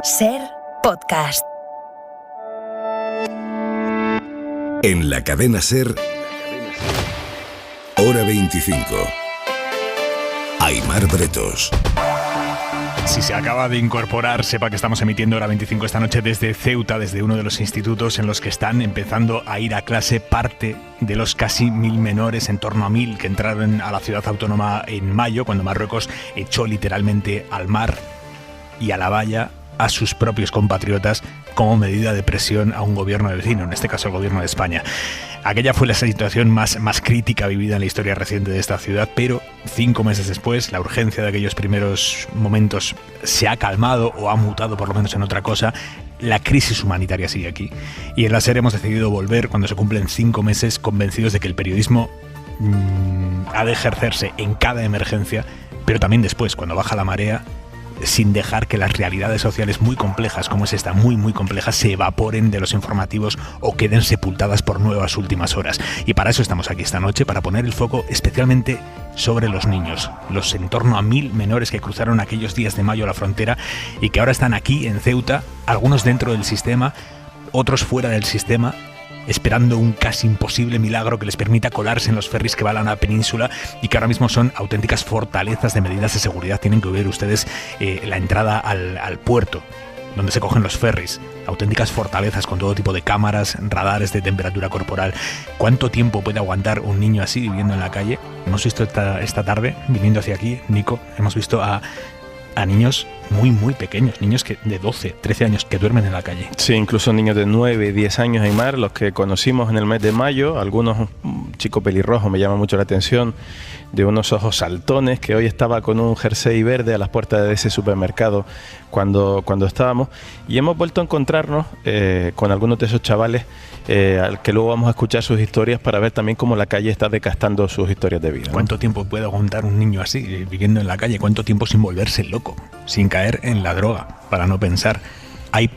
SER Podcast. En la cadena SER, Hora 25. Aimar Bretos. Si se acaba de incorporar, sepa que estamos emitiendo Hora 25 esta noche desde Ceuta, desde uno de los institutos en los que están empezando a ir a clase parte de los casi 1.000 menores, en torno a 1.000, que entraron a la ciudad autónoma en mayo, cuando Marruecos echó literalmente al mar y a la valla a sus propios compatriotas como medida de presión a un gobierno vecino, en este caso el gobierno de España. Aquella fue la situación más crítica vivida en la historia reciente de esta ciudad, pero 5 meses después, la urgencia de aquellos primeros momentos se ha calmado o ha mutado por lo menos en otra cosa. La crisis humanitaria sigue aquí. Y en la SER hemos decidido volver cuando se cumplen 5 meses, convencidos de que el periodismo ha de ejercerse en cada emergencia, pero también después, cuando baja la marea, sin dejar que las realidades sociales muy complejas, como es esta, muy compleja, se evaporen de los informativos o queden sepultadas por nuevas últimas horas. Y para eso estamos aquí esta noche, para poner el foco especialmente sobre los niños, los en torno a 1.000 menores que cruzaron aquellos días de mayo la frontera y que ahora están aquí en Ceuta, algunos dentro del sistema, otros fuera del sistema, esperando un casi imposible milagro que les permita colarse en los ferries que van a la península y que ahora mismo son auténticas fortalezas de medidas de seguridad. Tienen que ver ustedes la entrada al puerto, donde se cogen los ferries. Auténticas fortalezas con todo tipo de cámaras, radares de temperatura corporal. ¿Cuánto tiempo puede aguantar un niño así viviendo en la calle? Hemos visto esta tarde, viniendo hacia aquí, Nico, hemos visto a niños muy pequeños, niños de 12, 13 años que duermen en la calle. Sí, incluso niños de 9, 10 años, Aimar, los que conocimos en el mes de mayo, algunos, un chico pelirrojo me llama mucho la atención, de unos ojos saltones, que hoy estaba con un jersey verde a las puertas de ese supermercado cuando estábamos, y hemos vuelto a encontrarnos con algunos de esos chavales al que luego vamos a escuchar sus historias para ver también cómo la calle está decastando sus historias de vida, ¿no? ¿Cuánto tiempo puede aguantar un niño así, viviendo en la calle? ¿Cuánto tiempo sin volverse loco? Sin caer en la droga, para no pensar. Hay,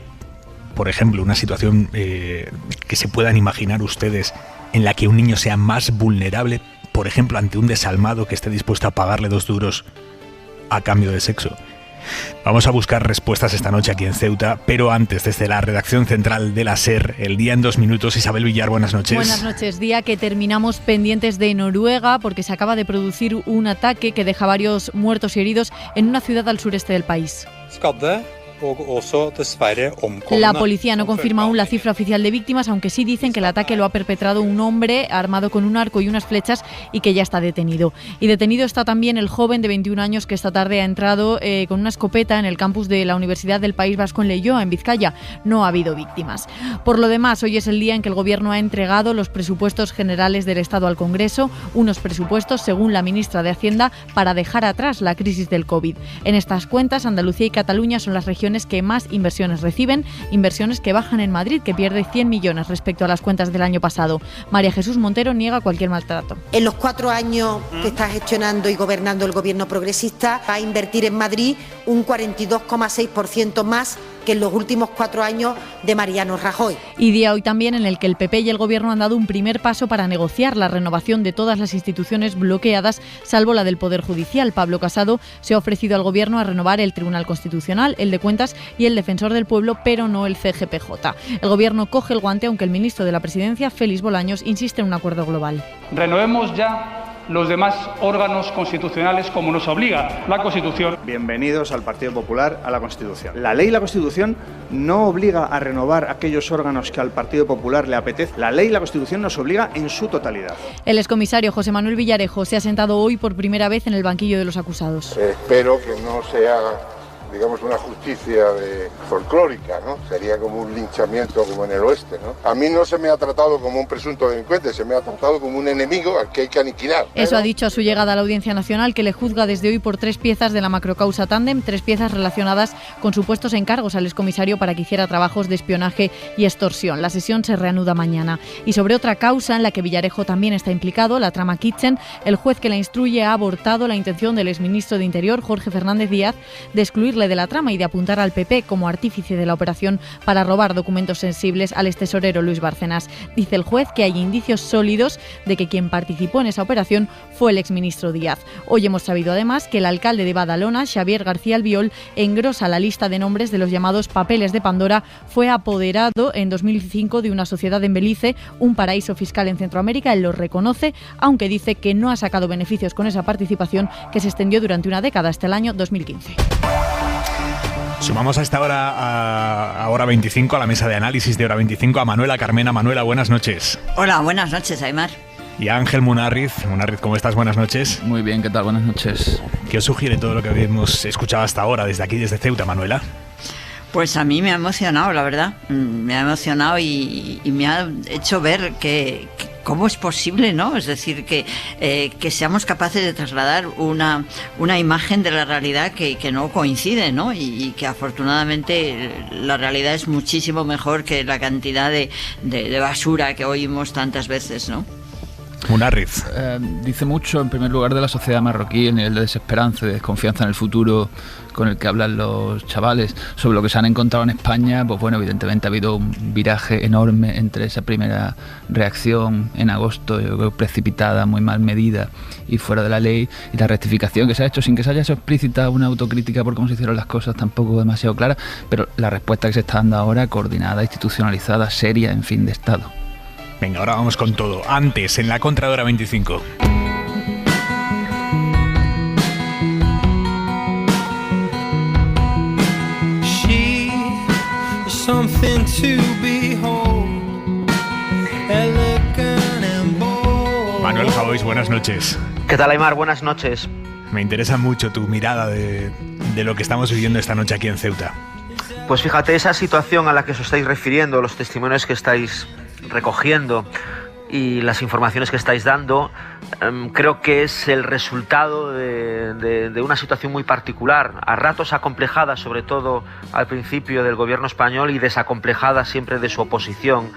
por ejemplo, una situación que se puedan imaginar ustedes en la que un niño sea más vulnerable, por ejemplo, ante un desalmado que esté dispuesto a pagarle 2 duros a cambio de sexo. Vamos a buscar respuestas esta noche aquí en Ceuta, pero antes, desde la redacción central de la SER, el día en 2 minutos. Isabel Villar, buenas noches. Buenas noches, día que terminamos pendientes de Noruega porque se acaba de producir un ataque que deja varios muertos y heridos en una ciudad al sureste del país. La policía no confirma aún la cifra oficial de víctimas, aunque sí dicen que el ataque lo ha perpetrado un hombre armado con un arco y unas flechas y que ya está detenido. Y detenido está también el joven de 21 años que esta tarde ha entrado con una escopeta en el campus de la Universidad del País Vasco en Leioa, en Vizcaya. No ha habido víctimas. Por lo demás, hoy es el día en que el Gobierno ha entregado los presupuestos generales del Estado al Congreso, unos presupuestos, según la ministra de Hacienda, para dejar atrás la crisis del COVID. En estas cuentas, Andalucía y Cataluña son las regiones que más inversiones reciben, inversiones que bajan en Madrid, que pierde 100 millones respecto a las cuentas del año pasado. María Jesús Montero niega cualquier maltrato. En los 4 años que está gestionando y gobernando el gobierno progresista, va a invertir en Madrid un 42,6% más que en los últimos 4 años de Mariano Rajoy. Y día hoy también en el que el PP y el Gobierno han dado un primer paso para negociar la renovación de todas las instituciones bloqueadas, salvo la del Poder Judicial. Pablo Casado se ha ofrecido al Gobierno a renovar el Tribunal Constitucional, el de Cuentas y el Defensor del Pueblo, pero no el CGPJ. El Gobierno coge el guante, aunque el ministro de la Presidencia, Félix Bolaños, insiste en un acuerdo global. Renovemos ya los demás órganos constitucionales como nos obliga la Constitución. Bienvenidos al Partido Popular a la Constitución. La ley y la Constitución no obliga a renovar aquellos órganos que al Partido Popular le apetece. La ley y la Constitución nos obliga en su totalidad. El excomisario José Manuel Villarejo se ha sentado hoy por primera vez en el banquillo de los acusados. Espero que no sea, digamos, una justicia folclórica, ¿no? Sería como un linchamiento como en el oeste, ¿no? A mí no se me ha tratado como un presunto delincuente, se me ha tratado como un enemigo al que hay que aniquilar. Eso ha dicho a su llegada a la Audiencia Nacional, que le juzga desde hoy por 3 piezas de la macrocausa Tándem, 3 piezas relacionadas con supuestos encargos al excomisario para que hiciera trabajos de espionaje y extorsión. La sesión se reanuda mañana. Y sobre otra causa en la que Villarejo también está implicado, la trama Kitchen, el juez que la instruye ha abortado la intención del exministro de Interior, Jorge Fernández Díaz, de excluir acusarle de la trama y de apuntar al PP como artífice de la operación para robar documentos sensibles al extesorero Luis Bárcenas. Dice el juez que hay indicios sólidos de que quien participó en esa operación fue el exministro Díaz. Hoy hemos sabido además que el alcalde de Badalona, Xavier García Albiol, engrosa la lista de nombres de los llamados papeles de Pandora. Fue apoderado en 2005 de una sociedad en Belice, un paraíso fiscal en Centroamérica. Él lo reconoce, aunque dice que no ha sacado beneficios con esa participación que se extendió durante una década hasta el año 2015. Sumamos a esta hora, a Hora 25, a la mesa de análisis de Hora 25, a Manuela Carmena. Manuela, buenas noches. Hola, buenas noches, Aimar. Y a Ángel Munarriz. Munarriz, ¿cómo estás? Buenas noches. Muy bien, ¿qué tal? Buenas noches. ¿Qué os sugiere todo lo que hemos escuchado hasta ahora, desde aquí, desde Ceuta, Manuela? Pues a mí me ha emocionado, la verdad. Me ha emocionado y me ha hecho ver que cómo es posible, ¿no? Es decir, que seamos capaces de trasladar una imagen de la realidad que no coincide, ¿no? Y que afortunadamente la realidad es muchísimo mejor que la cantidad de basura que oímos tantas veces, ¿no? Munarriz. Dice mucho, en primer lugar, de la sociedad marroquí, el nivel de desesperanza, de desconfianza en el futuro con el que hablan los chavales. Sobre lo que se han encontrado en España, pues bueno, evidentemente ha habido un viraje enorme entre esa primera reacción en agosto, yo creo, precipitada, muy mal medida y fuera de la ley, y la rectificación que se ha hecho sin que se haya hecho explícita una autocrítica por cómo se hicieron las cosas, tampoco demasiado clara, pero la respuesta que se está dando ahora, coordinada, institucionalizada, seria, en fin, de Estado. Venga, ahora vamos con todo. Antes, en la contra de Hora 25. Manuel Javois, buenas noches. ¿Qué tal, Aimar? Buenas noches. Me interesa mucho tu mirada de lo que estamos viviendo esta noche aquí en Ceuta. Pues fíjate, esa situación a la que os estáis refiriendo, los testimonios que estáis recogiendo y las informaciones que estáis dando, creo que es el resultado de una situación muy particular, a ratos acomplejada, sobre todo al principio del gobierno español, y desacomplejada siempre de su oposición,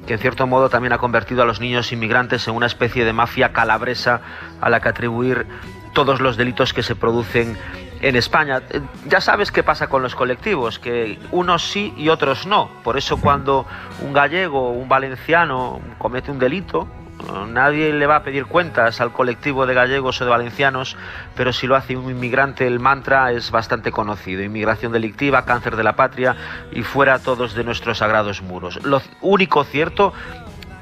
que en cierto modo también ha convertido a los niños inmigrantes en una especie de mafia calabresa a la que atribuir todos los delitos que se producen en España. Ya sabes qué pasa con los colectivos, que unos sí y otros no. Por eso cuando un gallego o un valenciano comete un delito, nadie le va a pedir cuentas al colectivo de gallegos o de valencianos, pero si lo hace un inmigrante, el mantra es bastante conocido: inmigración delictiva, cáncer de la patria y fuera todos de nuestros sagrados muros. Lo único cierto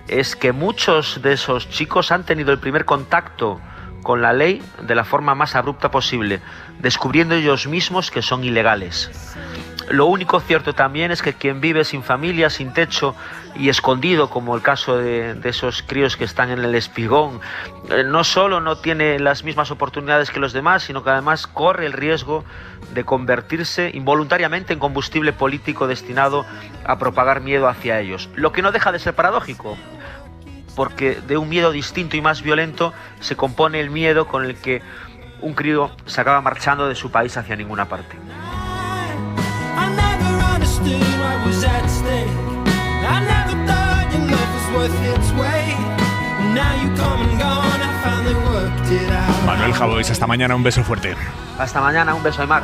es que muchos de esos chicos han tenido el primer contacto con la ley de la forma más abrupta posible, descubriendo ellos mismos que son ilegales. Lo único cierto también es que quien vive sin familia, sin techo y escondido, como el caso de esos críos que están en el Espigón, no solo no tiene las mismas oportunidades que los demás, sino que además corre el riesgo de convertirse involuntariamente en combustible político destinado a propagar miedo hacia ellos. Lo que no deja de ser paradójico, porque de un miedo distinto y más violento se compone el miedo con el que un crío se acaba marchando de su país hacia ninguna parte. Manuel Javois, hasta mañana, un beso fuerte. Hasta mañana, un beso, Aimar.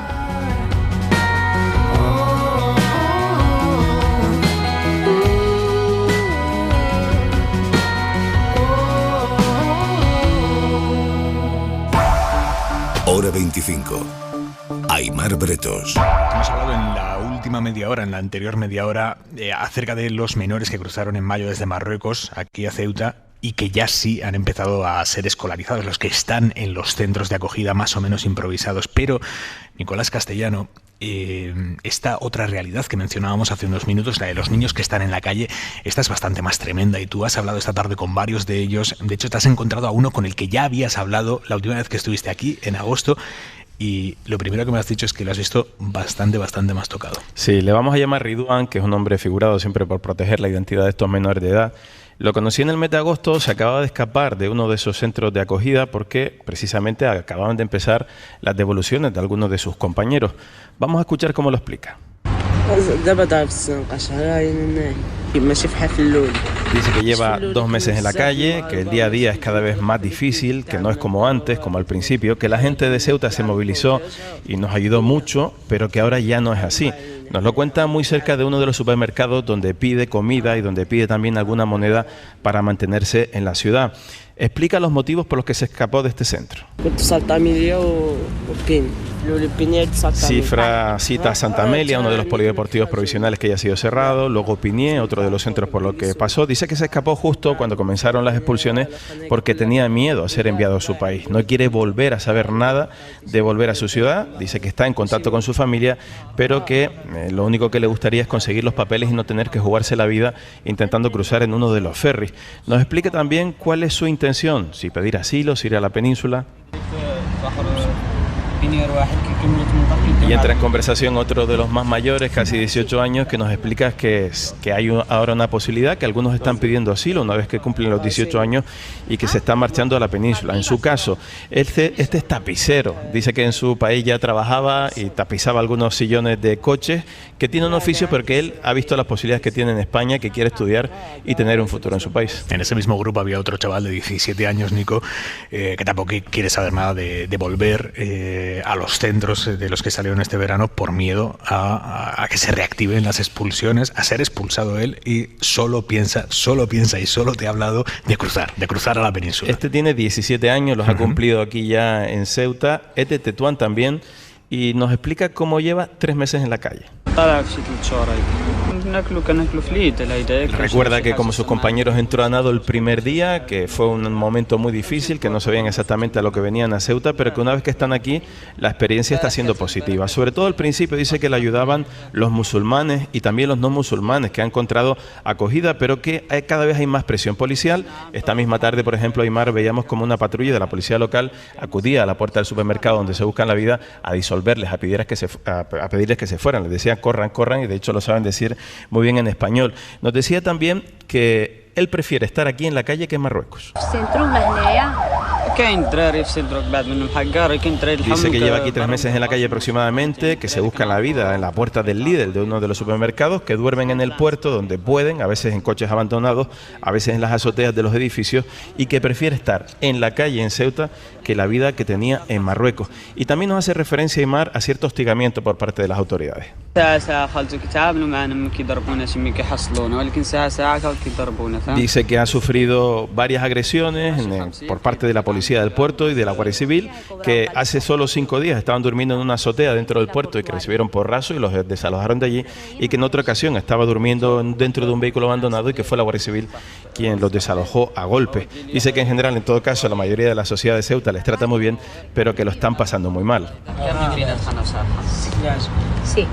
Hora 25. Aimar Bretos. Hemos hablado en la última media hora, en la anterior media hora, acerca de los menores que cruzaron en mayo desde Marruecos aquí a Ceuta y que ya sí han empezado a ser escolarizados, los que están en los centros de acogida más o menos improvisados. Pero, Nicolás Castellano, esta otra realidad que mencionábamos hace unos minutos, la de los niños que están en la calle, esta es bastante más tremenda, y tú has hablado esta tarde con varios de ellos. De hecho, te has encontrado a uno con el que ya habías hablado la última vez que estuviste aquí, en agosto, y lo primero que me has dicho es que lo has visto bastante más tocado. Sí, le vamos a llamar Ridwan, que es un hombre figurado siempre por proteger la identidad de estos menores de edad. Lo conocí en el mes de agosto, se acababa de escapar de uno de esos centros de acogida porque precisamente acababan de empezar las devoluciones de algunos de sus compañeros. Vamos a escuchar cómo lo explica. Dice que lleva 2 meses en la calle, que el día a día es cada vez más difícil, que no es como antes, como al principio, que la gente de Ceuta se movilizó y nos ayudó mucho, pero que ahora ya no es así. Nos lo cuenta muy cerca de uno de los supermercados donde pide comida y donde pide también alguna moneda para mantenerse en la ciudad. Explica los motivos por los que se escapó de este centro. Cita Santa Amelia, uno de los polideportivos provisionales que ya ha sido cerrado, luego Piñé, otro de los centros por los que pasó. Dice que se escapó justo cuando comenzaron las expulsiones porque tenía miedo a ser enviado a su país. No quiere volver a saber nada de volver a su ciudad. Dice que está en contacto con su familia, pero que lo único que le gustaría es conseguir los papeles y no tener que jugarse la vida intentando cruzar en uno de los ferries. Nos explica también cuál es su intención, si pedir asilo, si ir a la península. Y entra en conversación otro de los más mayores, casi 18 años, que nos explica que hay ahora una posibilidad, que algunos están pidiendo asilo una vez que cumplen los 18 años y que se están marchando a la península. En su caso, este es tapicero. Dice que en su país ya trabajaba y tapizaba algunos sillones de coches, que tiene un oficio, pero que él ha visto las posibilidades que tiene en España, que quiere estudiar y tener un futuro en su país. En ese mismo grupo había otro chaval de 17 años, Nico, que tampoco quiere saber nada de volver a los centros de los que salieron este verano por miedo a que se reactiven las expulsiones, a ser expulsado él, y solo piensa y solo te ha hablado de cruzar a la península. Este tiene 17 años, los ha cumplido aquí ya en Ceuta, es de Tetuán también, y nos explica cómo lleva 3 meses en la calle. Recuerda que como sus compañeros entró a nado el primer día, que fue un momento muy difícil, que no sabían exactamente a lo que venían a Ceuta, pero que una vez que están aquí la experiencia está siendo positiva. Sobre todo al principio dice que le ayudaban los musulmanes y también los no musulmanes, que han encontrado acogida, pero que cada vez hay más presión policial. Esta misma tarde, por ejemplo, Aymar, veíamos como una patrulla de la policía local acudía a la puerta del supermercado donde se buscan la vida a disolverles, a pedirles que se fueran. Les decían corran, y de hecho lo saben decir muy bien en español. Nos decía también que él prefiere estar aquí en la calle que en Marruecos. Dice que lleva aquí 3 meses en la calle aproximadamente, que se buscan la vida en la puerta del Lidl, de uno de los supermercados, que duermen en el puerto donde pueden, a veces en coches abandonados, a veces en las azoteas de los edificios, y que prefiere estar en la calle en Ceuta que la vida que tenía en Marruecos. Y también nos hace referencia, Aymar, a cierto hostigamiento por parte de las autoridades. Dice que ha sufrido varias agresiones por parte de la policía del puerto y de la Guardia Civil, que hace solo 5 días estaban durmiendo en una azotea dentro del puerto y que recibieron porrazo y los desalojaron de allí, y que en otra ocasión estaba durmiendo dentro de un vehículo abandonado y que fue la Guardia Civil quien los desalojó a golpe. Dice que en general, en todo caso, la mayoría de la sociedad de Ceuta les trata muy bien, pero que lo están pasando muy mal. Sí.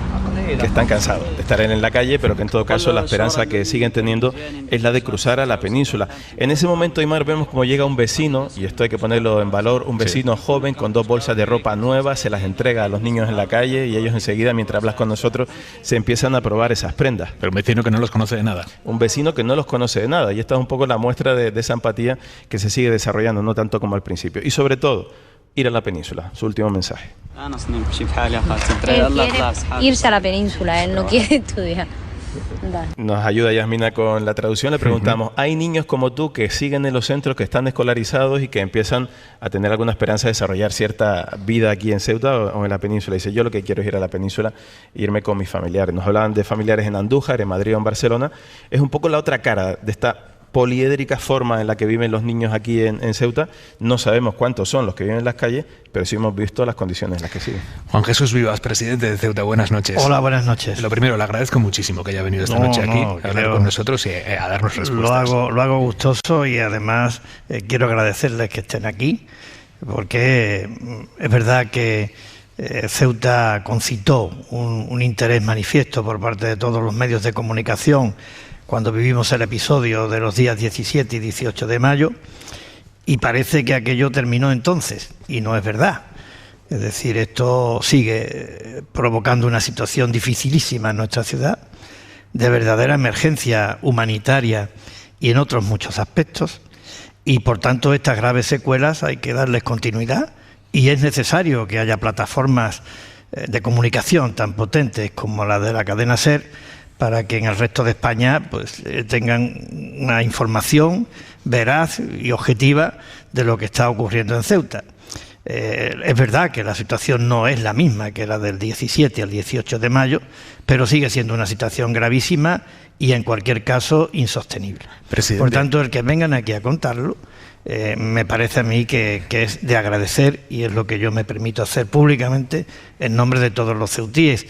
Que están cansados de estar en la calle, pero que en todo caso la esperanza que siguen teniendo es la de cruzar a la península. En ese momento, Aymar, vemos como llega un vecino, y esto hay que ponerlo en valor, un vecino joven con 2 bolsas de ropa nueva, se las entrega a los niños en la calle y ellos enseguida, mientras hablas con nosotros, se empiezan a probar esas prendas. Pero un vecino que no los conoce de nada. Un vecino que no los conoce de nada, y esta es un poco la muestra de esa empatía que se sigue desarrollando, no tanto como al principio. Y sobre todo, ir a la península, su último mensaje. Él quiere irse a la península, él no quiere estudiar. Nos ayuda Yasmina con la traducción. Le preguntamos, ¿hay niños como tú que siguen en los centros, que están escolarizados y que empiezan a tener alguna esperanza de desarrollar cierta vida aquí en Ceuta o en la península? Dice, yo lo que quiero es ir a la península e irme con mis familiares. Nos hablaban de familiares en Andújar, en Madrid o en Barcelona. Es un poco la otra cara de esta poliédrica forma en la que viven los niños aquí en Ceuta. No sabemos cuántos son los que viven en las calles, pero sí hemos visto las condiciones en las que siguen. Juan Jesús Vivas, presidente de Ceuta, buenas noches. Hola, buenas noches. Lo primero, le agradezco muchísimo que haya venido esta noche aquí a hablar con nosotros y a darnos respuestas. Lo hago gustoso, y además quiero agradecerles que estén aquí, porque es verdad que Ceuta concitó un interés manifiesto por parte de todos los medios de comunicación cuando vivimos el episodio de los días 17 y 18 de mayo, y parece que aquello terminó entonces, y no es verdad. Es decir, esto sigue provocando una situación dificilísima en nuestra ciudad, de verdadera emergencia humanitaria y en otros muchos aspectos, y por tanto estas graves secuelas hay que darles continuidad, y es necesario que haya plataformas de comunicación tan potentes como la de la cadena SER, para que en el resto de España pues tengan una información veraz y objetiva de lo que está ocurriendo en Ceuta. Es verdad que la situación no es la misma que la del 17 al 18 de mayo, pero sigue siendo una situación gravísima y en cualquier caso insostenible. Presidente. Por tanto, el que vengan aquí a contarlo me parece a mí que es de agradecer, y es lo que yo me permito hacer públicamente en nombre de todos los ceutíes.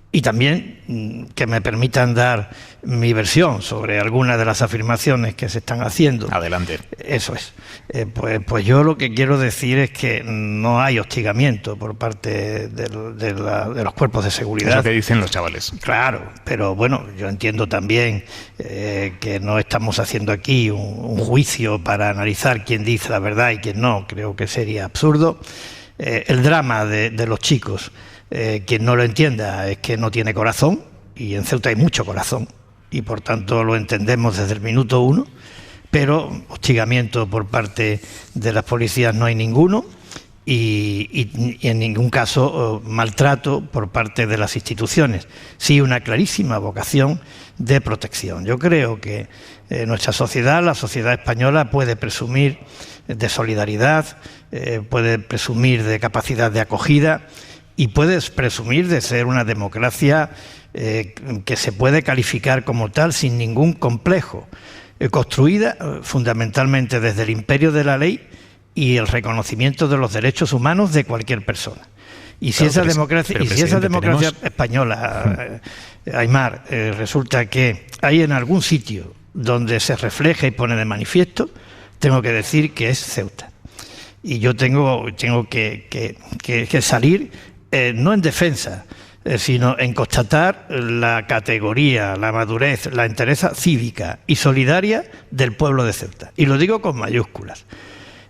Y también que me permitan dar mi versión sobre algunas de las afirmaciones que se están haciendo. Adelante. Eso es. Pues yo lo que quiero decir es que no hay hostigamiento por parte de los cuerpos de seguridad. Es lo que dicen los chavales. Claro, pero bueno, yo entiendo también que no estamos haciendo aquí un juicio para analizar quién dice la verdad y quién no. Creo que sería absurdo. El drama de los chicos, quien no lo entienda es que no tiene corazón, y en Ceuta hay mucho corazón, y por tanto lo entendemos desde el minuto uno, pero hostigamiento por parte de las policías no hay ninguno, y en ningún caso maltrato por parte de las instituciones. Sí, una clarísima vocación de protección. Yo creo que nuestra sociedad, la sociedad española, puede presumir de solidaridad, puede presumir de capacidad de acogida, y puedes presumir de ser una democracia que se puede calificar como tal sin ningún complejo, construida fundamentalmente desde el imperio de la ley y el reconocimiento de los derechos humanos de cualquier persona. Y si esa democracia, española, Aimar, resulta que hay en algún sitio donde se refleja y pone de manifiesto, tengo que decir que es Ceuta. Y yo tengo que salir no en defensa, sino en constatar la categoría, la madurez, la entereza cívica y solidaria del pueblo de Ceuta. Y lo digo con mayúsculas.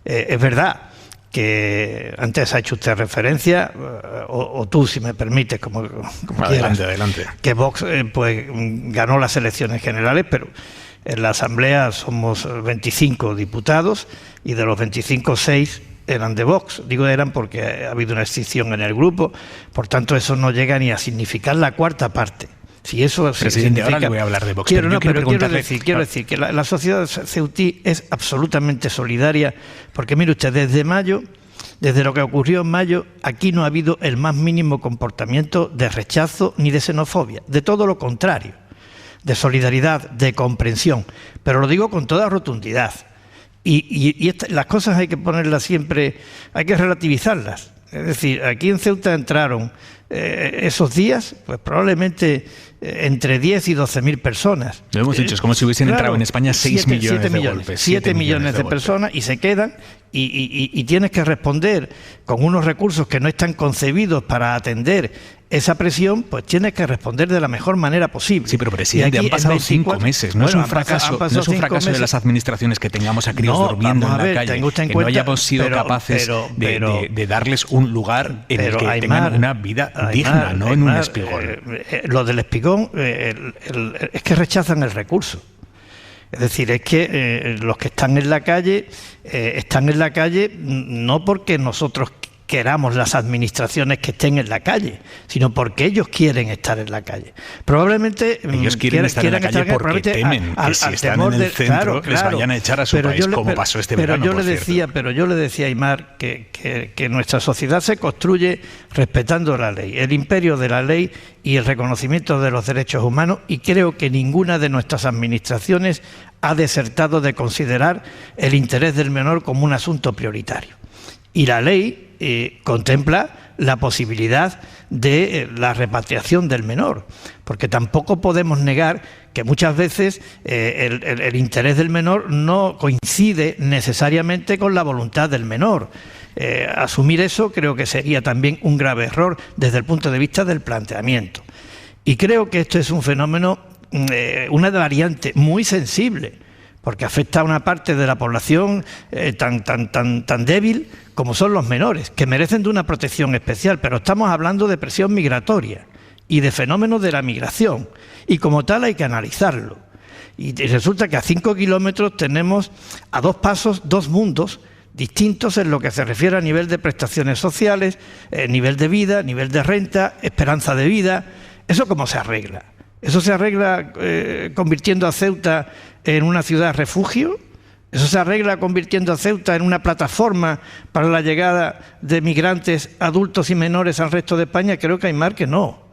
Es verdad que antes ha hecho usted referencia, o tú, si me permites, como quieras, adelante. Que Vox pues ganó las elecciones generales, pero en la Asamblea somos 25 diputados, y de los 25, 6 eran de Vox. Digo eran porque ha habido una extinción en el grupo, por tanto eso no llega ni a significar la cuarta parte. Si eso Presidente, ahora le voy a hablar de Vox. Quiero decir que la sociedad ceutí es absolutamente solidaria, porque mire usted, desde mayo, desde lo que ocurrió en mayo, aquí no ha habido el más mínimo comportamiento de rechazo ni de xenofobia, de todo lo contrario, de solidaridad, de comprensión, pero lo digo con toda rotundidad. Y las cosas hay que ponerlas siempre, hay que relativizarlas. Es decir, aquí en Ceuta entraron esos días, pues probablemente entre 10 y 12.000 personas. Lo hemos dicho, es como si hubiesen entrado en España 6 millones de golpes. 7 millones de personas, y se quedan, y tienes que responder con unos recursos que no están concebidos para atender esa presión, pues tienes que responder de la mejor manera posible. Sí, pero presidente, han pasado 5 meses. No es un fracaso, no es un fracaso de las administraciones que tengamos a críos durmiendo en la calle, que no hayamos sido capaces de darles un lugar en el que tengan una vida digna, no en un espigón. Lo del espigón es que rechazan el recurso. Es decir, es que los que están en la calle no porque nosotros queramos las administraciones que estén en la calle, sino porque ellos quieren estar en la calle. Probablemente ellos quieren estar en la calle porque temen que si están en el centro les vayan a echar a su país, como pasó este verano, Pero yo le decía a Aimar que nuestra sociedad se construye respetando la ley, el imperio de la ley y el reconocimiento de los derechos humanos, y creo que ninguna de nuestras administraciones ha desertado de considerar el interés del menor como un asunto prioritario. Y la ley contempla la posibilidad de la repatriación del menor, porque tampoco podemos negar que muchas veces el interés del menor no coincide necesariamente con la voluntad del menor. Asumir eso creo que sería también un grave error desde el punto de vista del planteamiento. Y creo que esto es un fenómeno, una variante muy sensible, porque afecta a una parte de la población tan débil como son los menores, que merecen de una protección especial, pero estamos hablando de presión migratoria y de fenómenos de la migración, y como tal hay que analizarlo. Y resulta que a 5 kilómetros tenemos a 2 pasos 2 mundos distintos en lo que se refiere a nivel de prestaciones sociales, nivel de vida, nivel de renta, esperanza de vida. ¿Eso cómo se arregla? ¿Eso se arregla convirtiendo a Ceuta en una ciudad refugio? ¿Eso se arregla convirtiendo a Ceuta en una plataforma para la llegada de migrantes adultos y menores al resto de España? Creo que Aimar que no.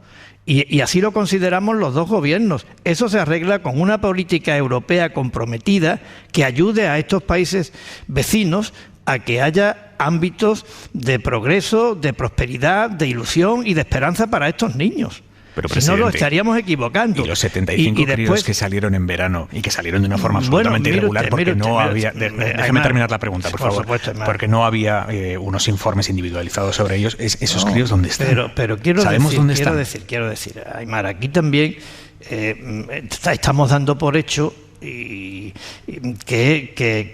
Y así lo consideramos los dos gobiernos. Eso se arregla con una política europea comprometida que ayude a estos países vecinos a que haya ámbitos de progreso, de prosperidad, de ilusión y de esperanza para estos niños. Pero, si no, lo estaríamos equivocando. Y los 75 críos que salieron en verano y que salieron de una forma absolutamente irregular porque no había... Déjame terminar la pregunta, por favor. Supuesto, porque no había unos informes individualizados sobre ellos. ¿Esos críos dónde están? Pero quiero decir, Aimar, aquí también estamos dando por hecho que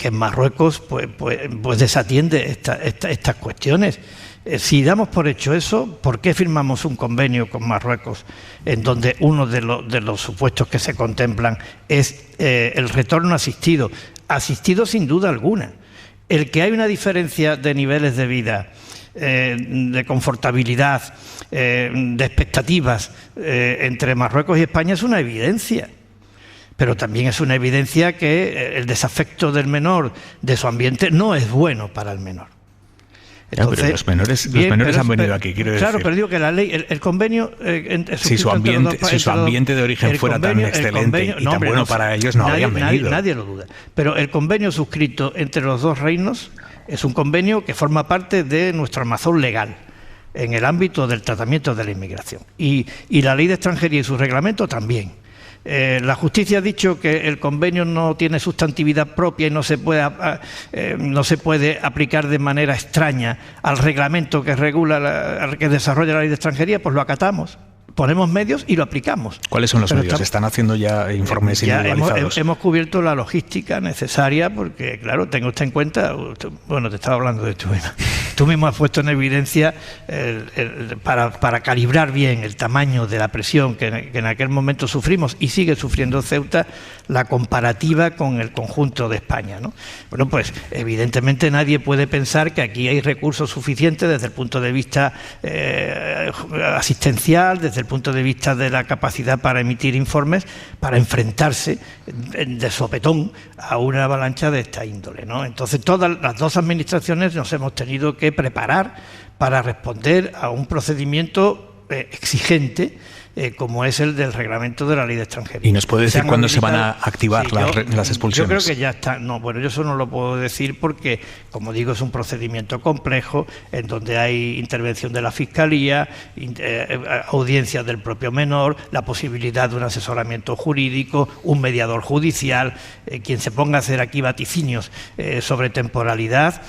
en Marruecos pues desatiende estas cuestiones. Si damos por hecho eso, ¿por qué firmamos un convenio con Marruecos en donde uno de los supuestos que se contemplan es el retorno asistido? Asistido sin duda alguna. El que hay una diferencia de niveles de vida, de confortabilidad, de expectativas entre Marruecos y España es una evidencia. Pero también es una evidencia que el desafecto del menor de su ambiente no es bueno para el menor. Entonces, pero los menores han venido aquí, quiero decir. Claro, pero digo que la ley, el convenio... si su ambiente de origen fuera tan excelente y tan bueno para ellos, no habrían venido. Nadie lo duda. Pero el convenio suscrito entre los dos reinos es un convenio que forma parte de nuestro armazón legal en el ámbito del tratamiento de la inmigración. Y la ley de extranjería y su reglamento también. La justicia ha dicho que el convenio no tiene sustantividad propia y no se puede aplicar de manera extraña al reglamento que regula, que desarrolla la ley de extranjería, pues lo acatamos. Ponemos medios y lo aplicamos. ¿Cuáles son los medios? ¿Están haciendo ya informes individualizados? Hemos cubierto la logística necesaria porque, claro, tenga usted en cuenta, bueno, te estaba hablando de tú mismo has puesto en evidencia para calibrar bien el tamaño de la presión que en aquel momento sufrimos y sigue sufriendo Ceuta, la comparativa con el conjunto de España, ¿no? Bueno, pues evidentemente nadie puede pensar que aquí hay recursos suficientes desde el punto de vista asistencial, desde el punto de vista de la capacidad para emitir informes, para enfrentarse de sopetón a una avalancha de esta índole, ¿no? Entonces todas las dos administraciones nos hemos tenido que preparar para responder a un procedimiento exigente como es el del reglamento de la ley de extranjería. ¿Y nos puede decir cuándo se van a activar las expulsiones? Yo creo que ya está. No, bueno, yo eso no lo puedo decir porque, como digo, es un procedimiento complejo en donde hay intervención de la Fiscalía, audiencias del propio menor, la posibilidad de un asesoramiento jurídico, un mediador judicial, quien se ponga a hacer aquí vaticinios sobre temporalidad.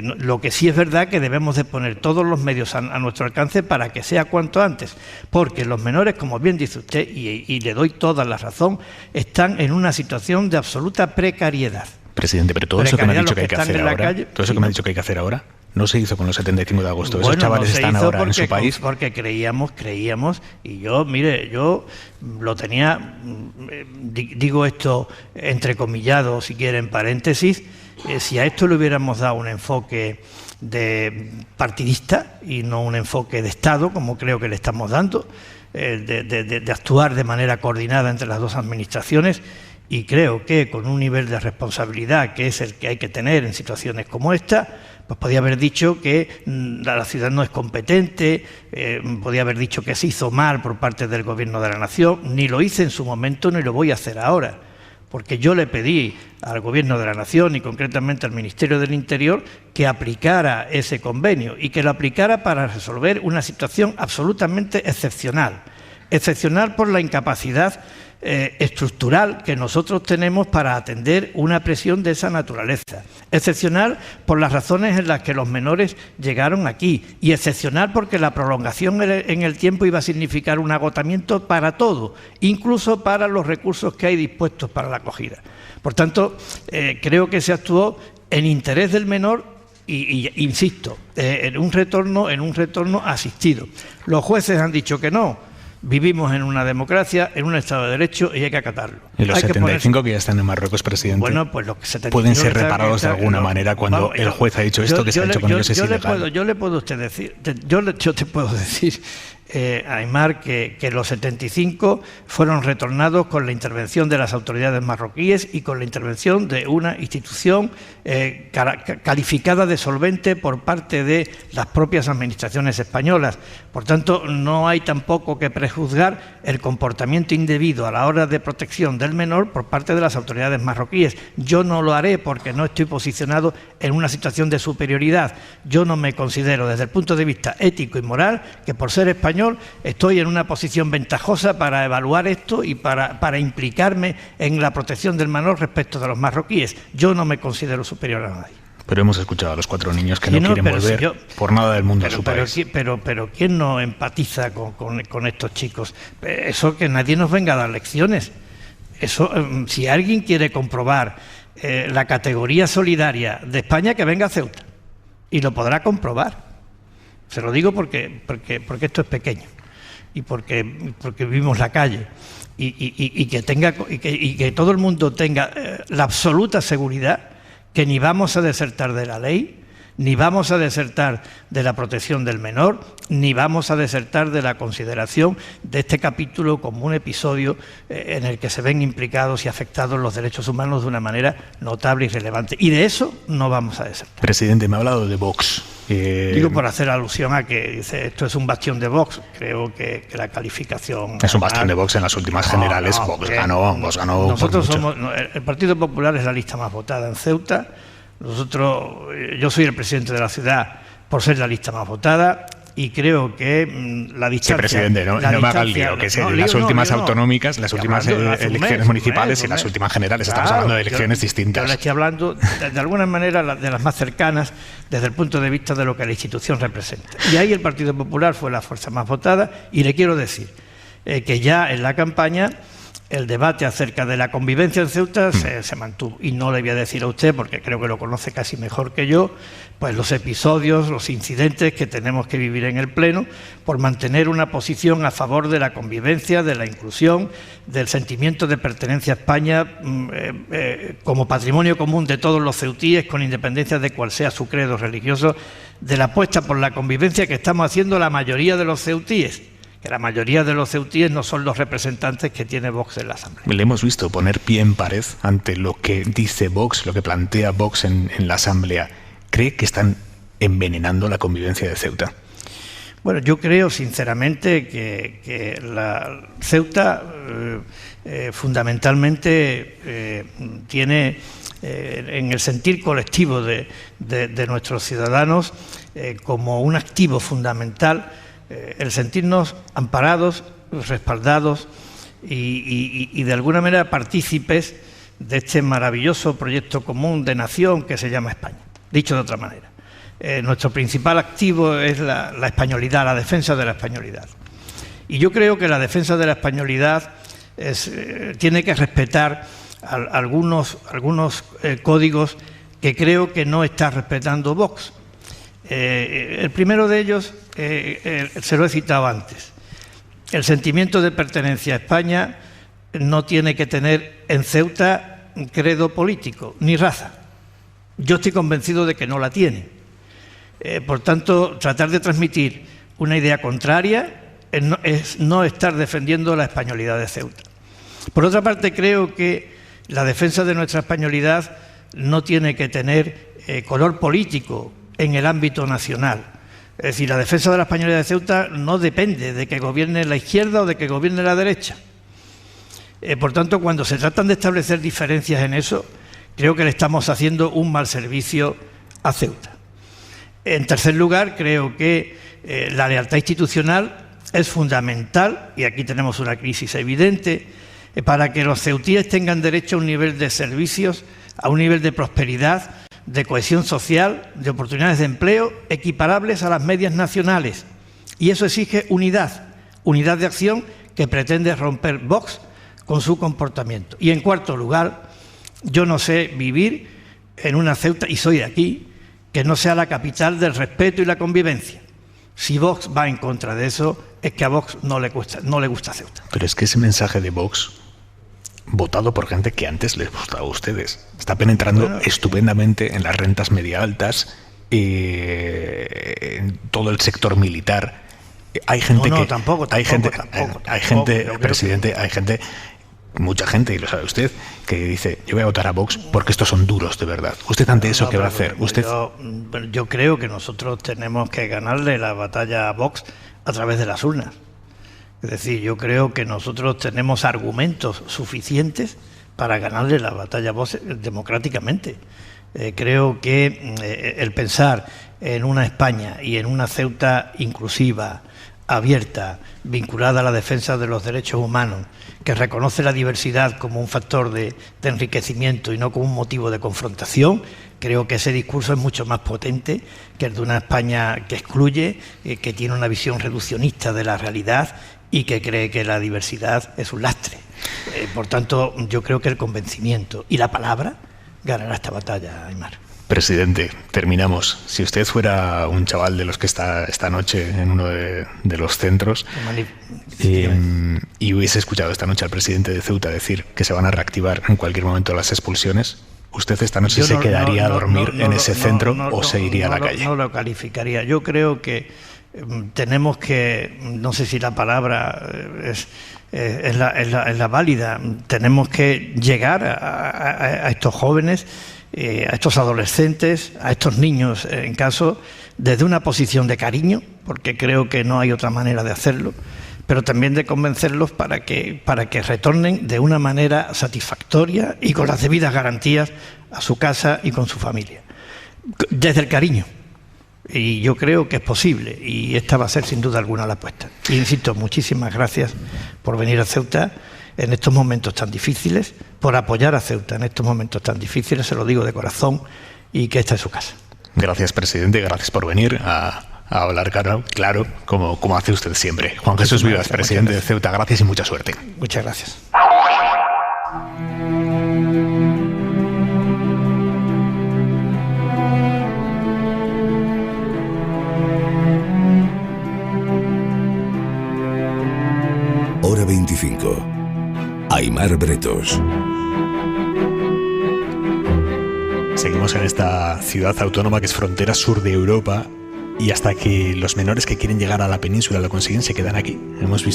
Lo que sí es verdad que debemos de poner todos los medios a nuestro alcance para que sea cuanto antes, porque los menores, como bien dice usted, y le doy toda la razón, están en una situación de absoluta precariedad. Presidente, pero todo eso que me ha dicho que hay que hacer ahora, todo eso que me ha dicho que hay que hacer ahora, no se hizo con los 75 de agosto. Esos chavales están ahora en su país. Porque creíamos, y yo lo tenía, digo esto entrecomillado, si quieren, paréntesis, si a esto le hubiéramos dado un enfoque de partidista y no un enfoque de Estado, como creo que le estamos dando, de actuar de manera coordinada entre las dos administraciones, y creo que con un nivel de responsabilidad que es el que hay que tener en situaciones como esta, pues podía haber dicho que la ciudad no es competente, podía haber dicho que se hizo mal por parte del Gobierno de la Nación. Ni lo hice en su momento ni lo voy a hacer ahora, porque yo le pedí al Gobierno de la Nación y concretamente al Ministerio del Interior que aplicara ese convenio y que lo aplicara para resolver una situación absolutamente excepcional por la incapacidad estructural que nosotros tenemos para atender una presión de esa naturaleza, excepcional por las razones en las que los menores llegaron aquí y excepcional porque la prolongación en el tiempo iba a significar un agotamiento para todo, incluso para los recursos que hay dispuestos para la acogida. Por tanto, creo que se actuó en interés del menor y insisto, en un retorno asistido. Los jueces han dicho que no. Vivimos en una democracia, en un Estado de Derecho y hay que acatarlo. ¿Y los 75 que ya están en Marruecos, presidente? Bueno, pues los 75 pueden ser reparados de alguna manera cuando el juez ha dicho esto que se ha hecho con ellos es ilegal. Yo te puedo decir, Aimar, que los 75 fueron retornados con la intervención de las autoridades marroquíes y con la intervención de una institución calificada de solvente por parte de las propias administraciones españolas. Por tanto, no hay tampoco que prejuzgar el comportamiento indebido a la hora de protección del menor por parte de las autoridades marroquíes. Yo no lo haré porque no estoy posicionado en una situación de superioridad. Yo no me considero, desde el punto de vista ético y moral, que por ser español estoy en una posición ventajosa para evaluar esto y para implicarme en la protección del menor respecto de los marroquíes. Yo no me considero superior a nadie. Pero hemos escuchado a los 4 niños que no quieren volver por nada del mundo a su país. Pero ¿quién no empatiza con estos chicos? Eso, que nadie nos venga a dar lecciones. Eso, si alguien quiere comprobar la categoría solidaria de España, que venga a Ceuta y lo podrá comprobar. Se lo digo porque esto es pequeño y porque vivimos la calle y que todo el mundo tenga la absoluta seguridad que ni vamos a desertar de la ley, ni vamos a desertar de la protección del menor, ni vamos a desertar de la consideración de este capítulo como un episodio en el que se ven implicados y afectados los derechos humanos de una manera notable y relevante. Y de eso no vamos a desertar. Presidente, me ha hablado de Vox. Digo, por hacer alusión a que dice esto es un bastión de Vox. Creo que la calificación... Es un bastión de Vox en las últimas generales. Vox ganó. Nosotros somos... El Partido Popular es la lista más votada en Ceuta. Yo soy el presidente de la ciudad por ser la lista más votada y creo que la distancia... Sí, presidente, no me haga el lío, que las últimas autonómicas, las últimas elecciones municipales y las últimas generales, estamos hablando de elecciones distintas. Yo le estoy hablando, de alguna manera, de las más cercanas desde el punto de vista de lo que la institución representa. Y ahí el Partido Popular fue la fuerza más votada y le quiero decir que ya en la campaña el debate acerca de la convivencia en Ceuta se mantuvo. Y no le voy a decir a usted, porque creo que lo conoce casi mejor que yo, pues los episodios, los incidentes que tenemos que vivir en el Pleno por mantener una posición a favor de la convivencia, de la inclusión, del sentimiento de pertenencia a España como patrimonio común de todos los ceutíes, con independencia de cuál sea su credo religioso, de la apuesta por la convivencia que estamos haciendo la mayoría de los ceutíes. Que la mayoría de los ceutíes no son los representantes que tiene Vox en la Asamblea. Le hemos visto poner pie en pared ante lo que dice Vox, lo que plantea Vox en la Asamblea. ¿Cree que están envenenando la convivencia de Ceuta? Bueno, yo creo sinceramente que la Ceuta fundamentalmente tiene en el sentir colectivo de nuestros ciudadanos como un activo fundamental el sentirnos amparados, respaldados y de alguna manera partícipes de este maravilloso proyecto común de nación que se llama España. Dicho de otra manera, nuestro principal activo es la españolidad, la defensa de la españolidad. Y yo creo que la defensa de la españolidad tiene que respetar algunos códigos que creo que no está respetando Vox. El primero de ellos, se lo he citado antes, el sentimiento de pertenencia a España no tiene que tener en Ceuta credo político ni raza. Yo estoy convencido de que no la tiene. Por tanto, tratar de transmitir una idea contraria es no estar defendiendo la españolidad de Ceuta. Por otra parte, creo que la defensa de nuestra españolidad no tiene que tener color político en el ámbito nacional. Es decir, la defensa de la españolidad de Ceuta no depende de que gobierne la izquierda o de que gobierne la derecha. Por tanto, cuando se tratan de establecer diferencias en eso, creo que le estamos haciendo un mal servicio a Ceuta. En tercer lugar, creo que la lealtad institucional es fundamental, y aquí tenemos una crisis evidente, para que los ceutíes tengan derecho a un nivel de servicios, a un nivel de prosperidad, de cohesión social, de oportunidades de empleo equiparables a las medias nacionales. Y eso exige unidad de acción que pretende romper Vox con su comportamiento. Y en cuarto lugar, yo no sé vivir en una Ceuta, y soy de aquí, que no sea la capital del respeto y la convivencia. Si Vox va en contra de eso, es que a Vox no le gusta Ceuta. Pero es que ese mensaje de Vox, votado por gente que antes les gustaba a ustedes, está penetrando estupendamente en las rentas media altas, en todo el sector militar. Hay gente mucha gente, y lo sabe usted, que dice: yo voy a votar a Vox porque estos son duros de verdad. ¿Usted ante eso qué va a hacer? Yo creo que nosotros tenemos que ganarle la batalla a Vox a través de las urnas. Es decir, yo creo que nosotros tenemos argumentos suficientes para ganarle la batalla a Vox democráticamente. Creo que el pensar en una España y en una Ceuta inclusiva, abierta, vinculada a la defensa de los derechos humanos, que reconoce la diversidad como un factor de enriquecimiento y no como un motivo de confrontación, creo que ese discurso es mucho más potente que el de una España que excluye, que tiene una visión reduccionista de la realidad y que cree que la diversidad es un lastre. Por tanto, yo creo que el convencimiento y la palabra ganará esta batalla, Aimar. Presidente, terminamos. Si usted fuera un chaval de los que está esta noche en uno de los centros y hubiese escuchado esta noche al presidente de Ceuta decir que se van a reactivar en cualquier momento las expulsiones, ¿usted esta noche se quedaría a dormir en ese centro o se iría a la calle? No lo calificaría. Yo creo que tenemos que, no sé si la palabra es la válida, tenemos que llegar a estos jóvenes, a estos adolescentes, a estos niños, en caso, desde una posición de cariño, porque creo que no hay otra manera de hacerlo, pero también de convencerlos para que retornen de una manera satisfactoria y con las debidas garantías a su casa y con su familia, desde el cariño. Y yo creo que es posible, y esta va a ser sin duda alguna la apuesta. Y insisto, muchísimas gracias por venir a Ceuta en estos momentos tan difíciles, por apoyar a Ceuta en estos momentos tan difíciles, se lo digo de corazón, y que esta es su casa. Gracias, presidente, gracias por venir a hablar claro, como hace usted siempre. Juan Jesús Vivas, presidente de Ceuta, gracias y mucha suerte. Muchas gracias. Hora 25. Aimar Bretos. Seguimos en esta ciudad autónoma que es frontera sur de Europa, y hasta que los menores que quieren llegar a la península lo consiguen, se quedan aquí. Hemos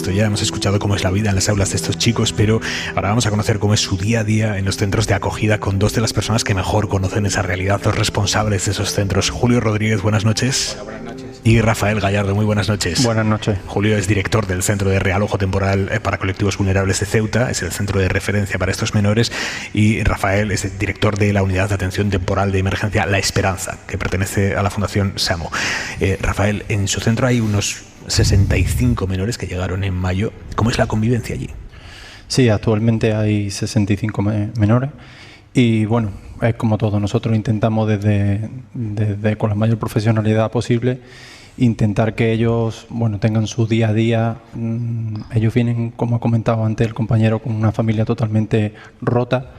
escuchado cómo es la vida en las aulas de estos chicos, pero ahora vamos a conocer cómo es su día a día en los centros de acogida con dos de las personas que mejor conocen esa realidad, los responsables de esos centros. Julio Rodríguez, buenas noches. Hola, buenas noches. Y Rafael Gallardo, muy buenas noches. Buenas noches. Julio es director del Centro de Realojo Temporal para Colectivos Vulnerables de Ceuta, es el centro de referencia para estos menores, y Rafael es el director de la Unidad de Atención Temporal de Emergencia La Esperanza, que pertenece a la Fundación SAMU. Rafael, en su centro hay unos 65 menores que llegaron en mayo. ¿Cómo es la convivencia allí? Sí, actualmente hay 65 menores y bueno, es como todo. Nosotros intentamos desde con la mayor profesionalidad posible intentar que ellos tengan su día a día. Ellos vienen, como ha comentado antes el compañero, con una familia totalmente rota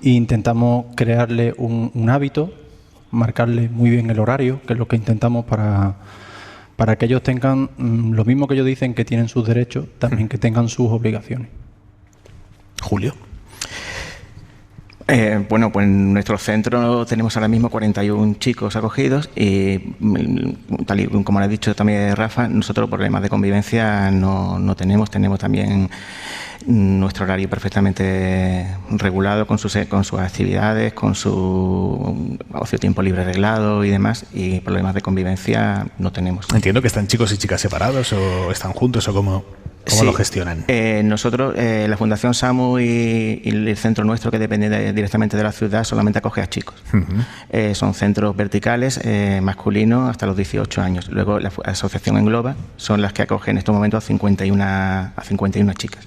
e intentamos crearle un hábito, marcarle muy bien el horario, que es lo que intentamos para que ellos tengan lo mismo que ellos dicen que tienen sus derechos, también que tengan sus obligaciones. Julio. Pues en nuestro centro tenemos ahora mismo 41 chicos acogidos y, tal y como le ha dicho también Rafa, nosotros problemas de convivencia no tenemos también nuestro horario perfectamente regulado con sus actividades, con su ocio tiempo libre reglado y demás, y problemas de convivencia no tenemos. Entiendo que están chicos y chicas separados o están juntos o cómo lo gestionan. Nosotros, la Fundación SAMU y el centro nuestro, que depende directamente de la ciudad, solamente acoge a chicos. Uh-huh. Son centros verticales, masculinos hasta los 18 años. Luego la asociación engloba, son las que acogen en estos momentos a 51 chicas.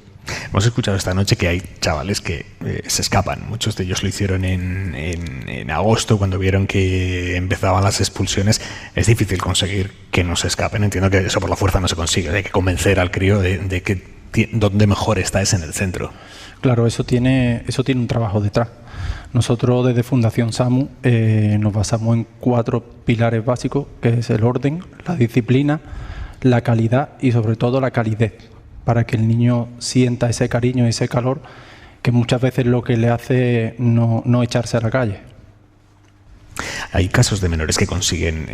Hemos escuchado esta noche que hay chavales que se escapan. Muchos de ellos lo hicieron en agosto, cuando vieron que empezaban las expulsiones. Es difícil conseguir que no se escapen. Entiendo que eso por la fuerza no se consigue. Hay que convencer al crío de que donde mejor está es en el centro. Claro, eso tiene un trabajo detrás. Nosotros desde Fundación SAMU nos basamos en 4 pilares básicos, que es el orden, la disciplina, la calidad y sobre todo la calidez, para que el niño sienta ese cariño y ese calor que muchas veces lo que le hace no echarse a la calle. Hay casos de menores que consiguen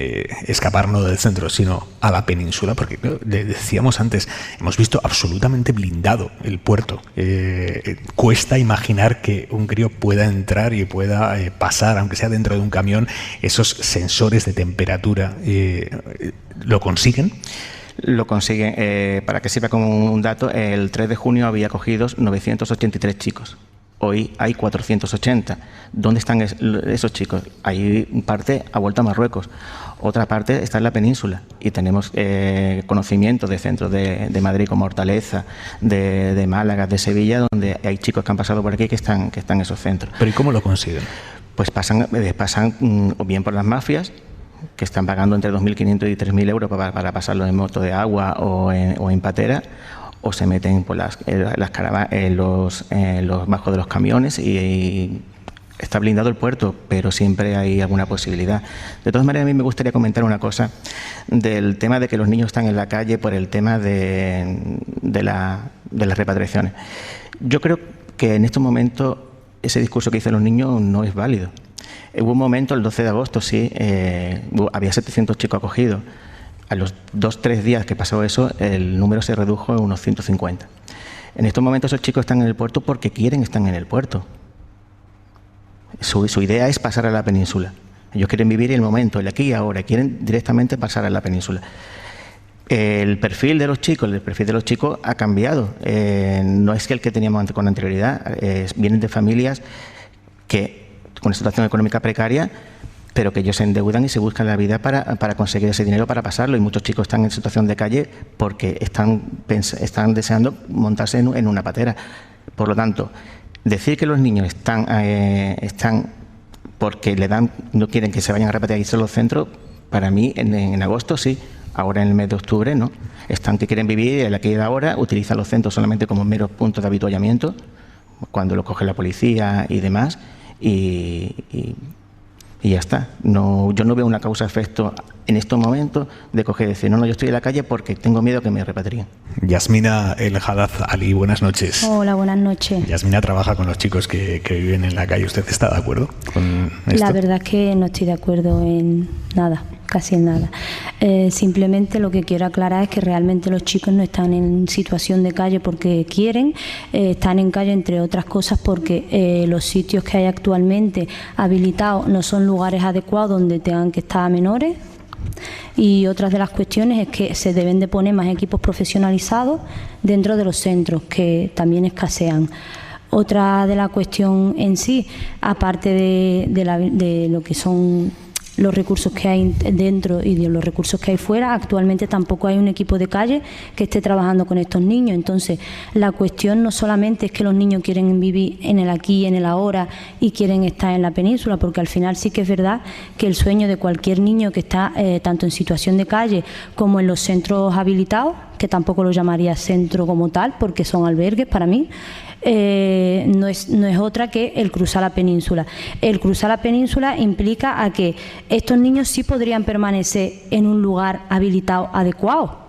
escapar no del centro, sino a la península, porque decíamos antes, hemos visto absolutamente blindado el puerto. Cuesta imaginar que un crío pueda entrar y pueda pasar, aunque sea dentro de un camión, esos sensores de temperatura. ¿Lo consiguen? Lo consiguen. Para que sirva como un dato, el 3 de junio había acogidos 983 chicos. Hoy hay 480. ¿Dónde están esos chicos? Hay parte ha vuelto a Marruecos, otra parte está en la península y tenemos conocimiento de centros de Madrid como Hortaleza, de Málaga, de Sevilla, donde hay chicos que han pasado por aquí que están en esos centros. ¿Pero y cómo lo consiguen? Pues pasan o bien por las mafias, que están pagando entre 2.500 y 3.000 euros para pasarlo en moto de agua o en patera, o se meten por los bajos de los camiones y está blindado el puerto, pero siempre hay alguna posibilidad. De todas maneras, a mí me gustaría comentar una cosa del tema de que los niños están en la calle por el tema de las repatriaciones. Yo creo que en estos momentos ese discurso que dicen los niños no es válido. Hubo un momento, el 12 de agosto, sí, había 700 chicos acogidos. A los 2-3 días que pasó eso, el número se redujo a unos 150. En estos momentos esos chicos están en el puerto porque quieren estar en el puerto. Su idea es pasar a la península. Ellos quieren vivir el momento, el aquí y ahora, quieren directamente pasar a la península. El perfil de los chicos ha cambiado. No es que el que teníamos con anterioridad. Vienen de familias que con una situación económica precaria, pero que ellos se endeudan y se buscan la vida para conseguir ese dinero para pasarlo. Y muchos chicos están en situación de calle porque están deseando montarse en una patera. Por lo tanto, decir que los niños están porque no quieren que se vayan a repatriarse a los centros, para mí en agosto sí, ahora en el mes de octubre no. Están que quieren vivir en la que ahora, utilizan los centros solamente como meros puntos de habituallamiento, cuando los coge la policía y demás, y ya está. Yo no veo una causa-efecto en estos momentos de coger y decir, no, yo estoy en la calle porque tengo miedo que me repatrien. Yasmina El Haddad Ali, buenas noches. Hola, buenas noches. Yasmina trabaja con los chicos que viven en la calle. ¿Usted está de acuerdo con esto? La verdad es que no estoy de acuerdo en nada, casi en nada. Simplemente lo que quiero aclarar es que realmente los chicos no están en situación de calle porque quieren, están en calle entre otras cosas porque los sitios que hay actualmente habilitados no son lugares adecuados donde tengan que estar menores. Y otra de las cuestiones es que se deben de poner más equipos profesionalizados dentro de los centros, que también escasean. Otra de la cuestión en sí, aparte de lo que son los recursos que hay dentro y de los recursos que hay fuera, actualmente tampoco hay un equipo de calle que esté trabajando con estos niños. Entonces, la cuestión no solamente es que los niños quieren vivir en el aquí y en el ahora y quieren estar en la península, porque al final sí que es verdad que el sueño de cualquier niño que está tanto en situación de calle como en los centros habilitados, que tampoco lo llamaría centro como tal, porque son albergues para mí, no es otra que el cruzar la península. El cruzar la península implica a que estos niños sí podrían permanecer en un lugar habilitado adecuado,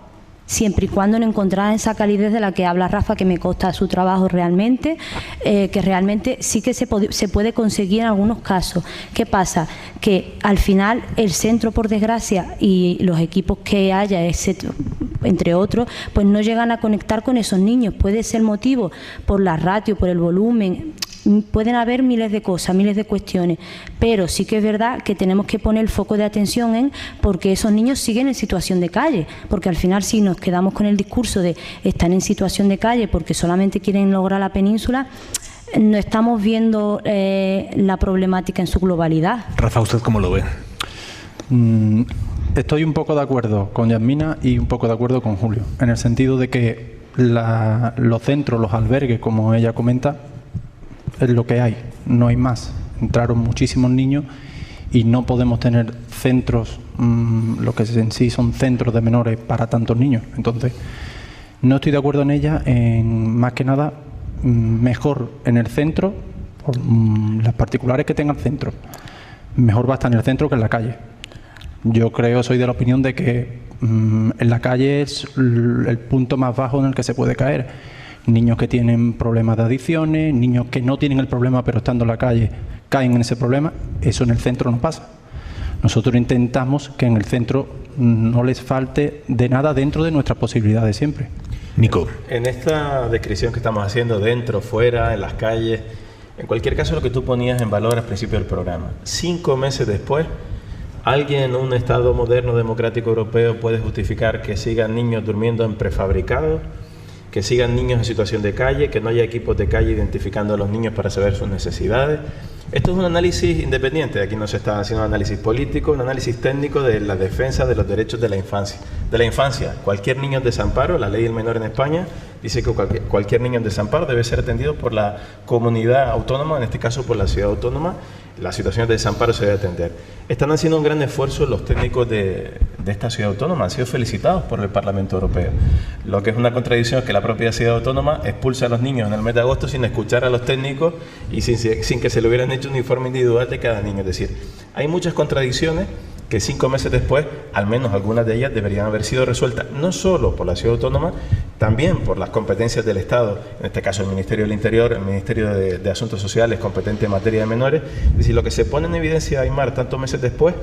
siempre y cuando no encontraran esa calidez de la que habla Rafa, que me consta su trabajo realmente, que realmente sí que se puede conseguir en algunos casos. ¿Qué pasa? Que al final el centro, por desgracia, y los equipos que haya, entre otros, pues no llegan a conectar con esos niños. Puede ser motivo por la ratio, por el volumen, pueden haber miles de cosas, miles de cuestiones, pero sí que es verdad que tenemos que poner el foco de atención en porque esos niños siguen en situación de calle, porque al final si nos quedamos con el discurso de están en situación de calle porque solamente quieren lograr la península, no estamos viendo la problemática en su globalidad. Rafa, ¿usted cómo lo ve? Estoy un poco de acuerdo con Yasmina y un poco de acuerdo con Julio, en el sentido de que los centros, los albergues, como ella comenta, es lo que hay, no hay más. Entraron muchísimos niños y no podemos tener centros, lo que en sí son centros de menores para tantos niños. Entonces, no estoy de acuerdo en ella, más que nada, mejor en el centro, por las particulares que tenga el centro, mejor va a estar en el centro que en la calle. Yo soy de la opinión de que En la calle es el punto más bajo en el que se puede caer. Niños que tienen problemas de adicciones, niños que no tienen el problema pero estando en la calle caen en ese problema. Eso en el centro no pasa. Nosotros intentamos que en el centro no les falte de nada dentro de nuestras posibilidades siempre. Nico. En esta descripción que estamos haciendo, dentro, fuera, en las calles, en cualquier caso lo que tú ponías en valor al principio del programa, 5 meses después, ¿alguien en un Estado moderno democrático europeo puede justificar que sigan niños durmiendo en prefabricados, que sigan niños en situación de calle, que no haya equipos de calle identificando a los niños para saber sus necesidades? Esto es un análisis independiente, aquí no se está haciendo un análisis político, un análisis técnico de la defensa de los derechos de la infancia. Cualquier niño en desamparo, la ley del menor en España dice que cualquier niño en desamparo debe ser atendido por la comunidad autónoma, en este caso por la ciudad autónoma. Las situaciones de desamparo se debe atender. Están haciendo un gran esfuerzo los técnicos de esta ciudad autónoma, han sido felicitados por el Parlamento Europeo. Lo que es una contradicción es que la propia ciudad autónoma expulsa a los niños en el mes de agosto sin escuchar a los técnicos y sin que se le hubieran hecho un informe individual de cada niño. Es decir, hay muchas contradicciones que 5 meses después, al menos algunas de ellas deberían haber sido resueltas, no solo por la ciudad autónoma, también por las competencias del Estado, en este caso el Ministerio del Interior, el Ministerio de Asuntos Sociales, competente en materia de menores. Es decir, lo que se pone en evidencia, Aymar, tantos meses después,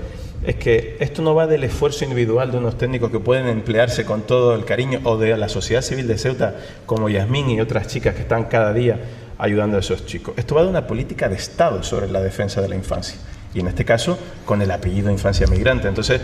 es que esto no va del esfuerzo individual de unos técnicos que pueden emplearse con todo el cariño, o de la sociedad civil de Ceuta, como Yasmín y otras chicas que están cada día ayudando a esos chicos. Esto va de una política de Estado sobre la defensa de la infancia. Y en este caso, con el apellido Infancia Migrante. Entonces,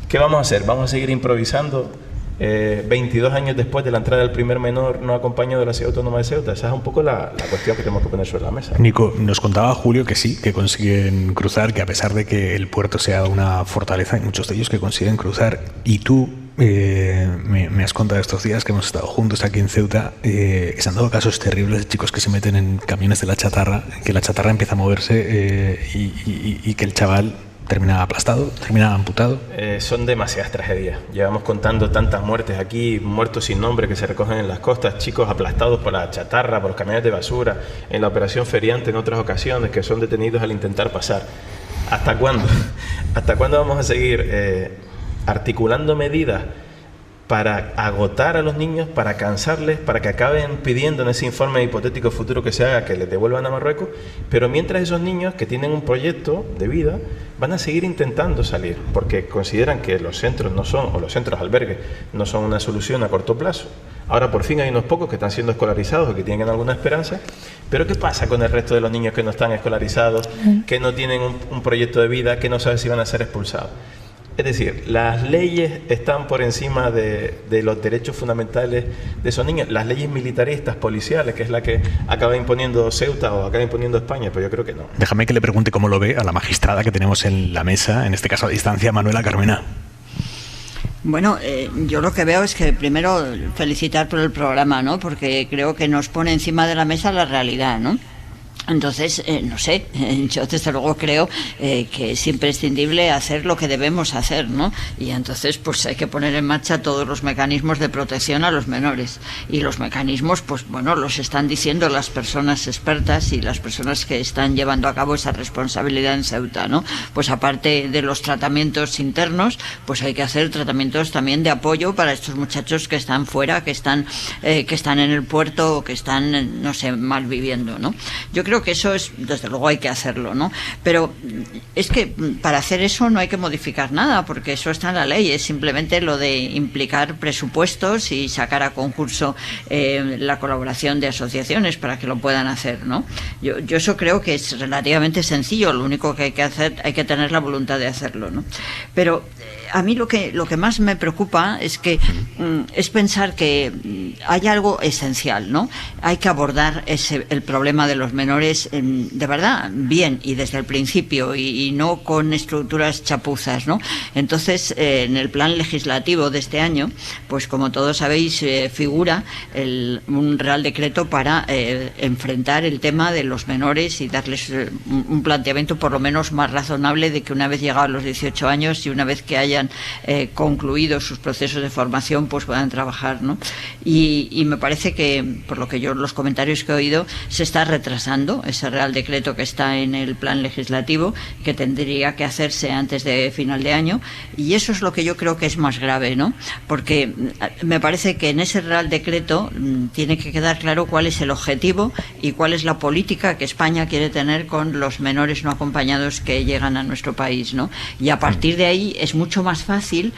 ¿qué vamos a hacer? ¿Vamos a seguir improvisando 22 años después de la entrada del primer menor no acompañado de la Ciudad Autónoma de Ceuta? Esa es un poco la cuestión que tenemos que poner sobre la mesa. Nico, nos contaba Julio que sí, que consiguen cruzar, que a pesar de que el puerto sea una fortaleza, hay muchos de ellos que consiguen cruzar. Y tú me has contado estos días que hemos estado juntos aquí en Ceuta, que se han dado casos terribles de chicos que se meten en camiones de la chatarra, que la chatarra empieza a moverse y que el chaval termina aplastado, termina amputado. Son demasiadas tragedias. Llevamos contando tantas muertes aquí, muertos sin nombre que se recogen en las costas, chicos aplastados por la chatarra, por los camiones de basura, en la operación Feriante en otras ocasiones, que son detenidos al intentar pasar. ¿Hasta cuándo? ¿Hasta cuándo vamos a seguir articulando medidas para agotar a los niños, para cansarles, para que acaben pidiendo en ese informe hipotético futuro que se haga que les devuelvan a Marruecos? Pero mientras esos niños que tienen un proyecto de vida van a seguir intentando salir, porque consideran que los centros no son, o los centros albergues, no son una solución a corto plazo. Ahora por fin hay unos pocos que están siendo escolarizados o que tienen alguna esperanza, pero ¿qué pasa con el resto de los niños que no están escolarizados, que no tienen un proyecto de vida, que no saben si van a ser expulsados? Es decir, las leyes están por encima de los derechos fundamentales de esos niños. Las leyes militaristas, policiales, que es la que acaba imponiendo Ceuta o acaba imponiendo España, pero yo creo que no. Déjame que le pregunte cómo lo ve a la magistrada que tenemos en la mesa, en este caso a distancia, Manuela Carmena. Bueno, yo lo que veo es que primero felicitar por el programa, ¿no? Porque creo que nos pone encima de la mesa la realidad, ¿no? Entonces, no sé, yo desde luego creo que es imprescindible hacer lo que debemos hacer, ¿no? Y entonces pues hay que poner en marcha todos los mecanismos de protección a los menores. Y los mecanismos, pues bueno, los están diciendo las personas expertas y las personas que están llevando a cabo esa responsabilidad en Ceuta, ¿no? Pues aparte de los tratamientos internos, pues hay que hacer tratamientos también de apoyo para estos muchachos que están fuera, que están en el puerto o que están, no sé, mal viviendo, ¿no? Yo creo que eso es, desde luego hay que hacerlo, ¿no? Pero es que para hacer eso no hay que modificar nada, porque eso está en la ley, es simplemente lo de implicar presupuestos y sacar a concurso la colaboración de asociaciones para que lo puedan hacer, ¿no? Yo eso creo que es relativamente sencillo, lo único que hay que hacer, hay que tener la voluntad de hacerlo, ¿no? Pero a mí lo que más me preocupa es que es pensar que hay algo esencial, ¿no? Hay que abordar el problema de los menores de verdad bien y desde el principio y no con estructuras chapuzas, ¿no? Entonces, en el plan legislativo de este año, pues como todos sabéis, figura un real decreto para enfrentar el tema de los menores y darles un planteamiento por lo menos más razonable de que una vez llegados los 18 años y una vez que hayan hayan concluido sus procesos de formación, pues puedan trabajar, ¿no? Y me parece que, por lo que yo, los comentarios que he oído, se está retrasando ese Real Decreto que está en el plan legislativo, que tendría que hacerse antes de final de año, y eso es lo que yo creo que es más grave, ¿no? Porque me parece que en ese Real Decreto tiene que quedar claro cuál es el objetivo y cuál es la política que España quiere tener con los menores no acompañados que llegan a nuestro país, ¿no? Y a partir de ahí es mucho más fácil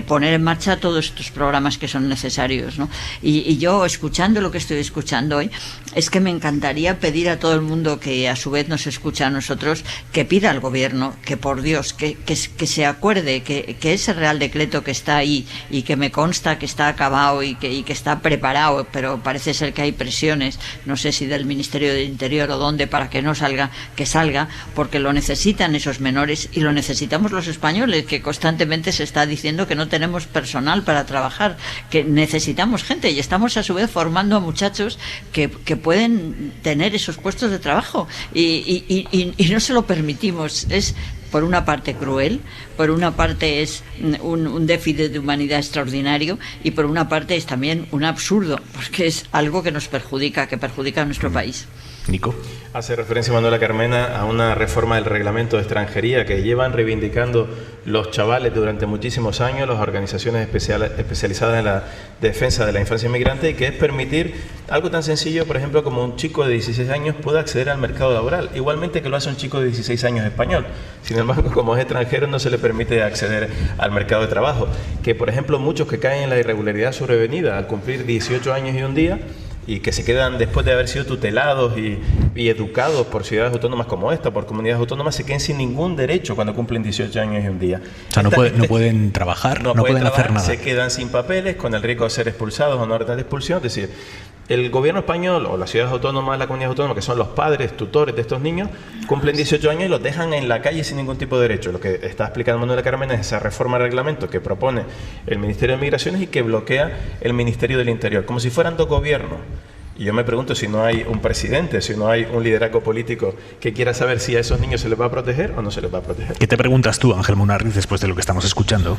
poner en marcha todos estos programas que son necesarios, ¿no? Y yo, escuchando lo que estoy escuchando hoy, es que me encantaría pedir a todo el mundo que a su vez nos escucha a nosotros, que pida al gobierno que, por Dios, que se acuerde que ese Real Decreto que está ahí y que me consta que está acabado y que está preparado, pero parece ser que hay presiones, no sé si del Ministerio del Interior o dónde, para que no salga, que salga, porque lo necesitan esos menores y lo necesitamos los españoles, que constantemente se está diciendo que no tenemos personal para trabajar, que necesitamos gente, y estamos a su vez formando a muchachos que pueden tener esos puestos de trabajo y no se lo permitimos. Es, por una parte, cruel, por una parte es un déficit de humanidad extraordinario, y por una parte es también un absurdo, porque es algo que nos perjudica, que perjudica a nuestro país. Nico. Hace referencia Manuela Carmena a una reforma del reglamento de extranjería que llevan reivindicando los chavales durante muchísimos años, las organizaciones especializadas en la defensa de la infancia inmigrante, y que es permitir algo tan sencillo, por ejemplo, como un chico de 16 años pueda acceder al mercado laboral, igualmente que lo hace un chico de 16 años español. Sin embargo, como es extranjero, no se le permite acceder al mercado de trabajo. Que, por ejemplo, muchos que caen en la irregularidad sobrevenida al cumplir 18 años y un día, y que se quedan, después de haber sido tutelados y educados por ciudades autónomas como esta, por comunidades autónomas, se queden sin ningún derecho cuando cumplen 18 años y un día. O sea, no pueden trabajar, no pueden hacer nada. Se quedan sin papeles, con el riesgo de ser expulsados o no orden de expulsión. Es decir, el gobierno español o las ciudades autónomas, la comunidad autónoma, que son los padres, tutores de estos niños, cumplen 18 años y los dejan en la calle sin ningún tipo de derecho. Lo que está explicando Manuela Carmena es esa reforma de reglamento que propone el Ministerio de Migraciones y que bloquea el Ministerio del Interior, como si fueran dos gobiernos. Y yo me pregunto si no hay un presidente, si no hay un liderazgo político que quiera saber si a esos niños se les va a proteger o no se les va a proteger. ¿Qué te preguntas tú, Ángel Munarriz, después de lo que estamos escuchando?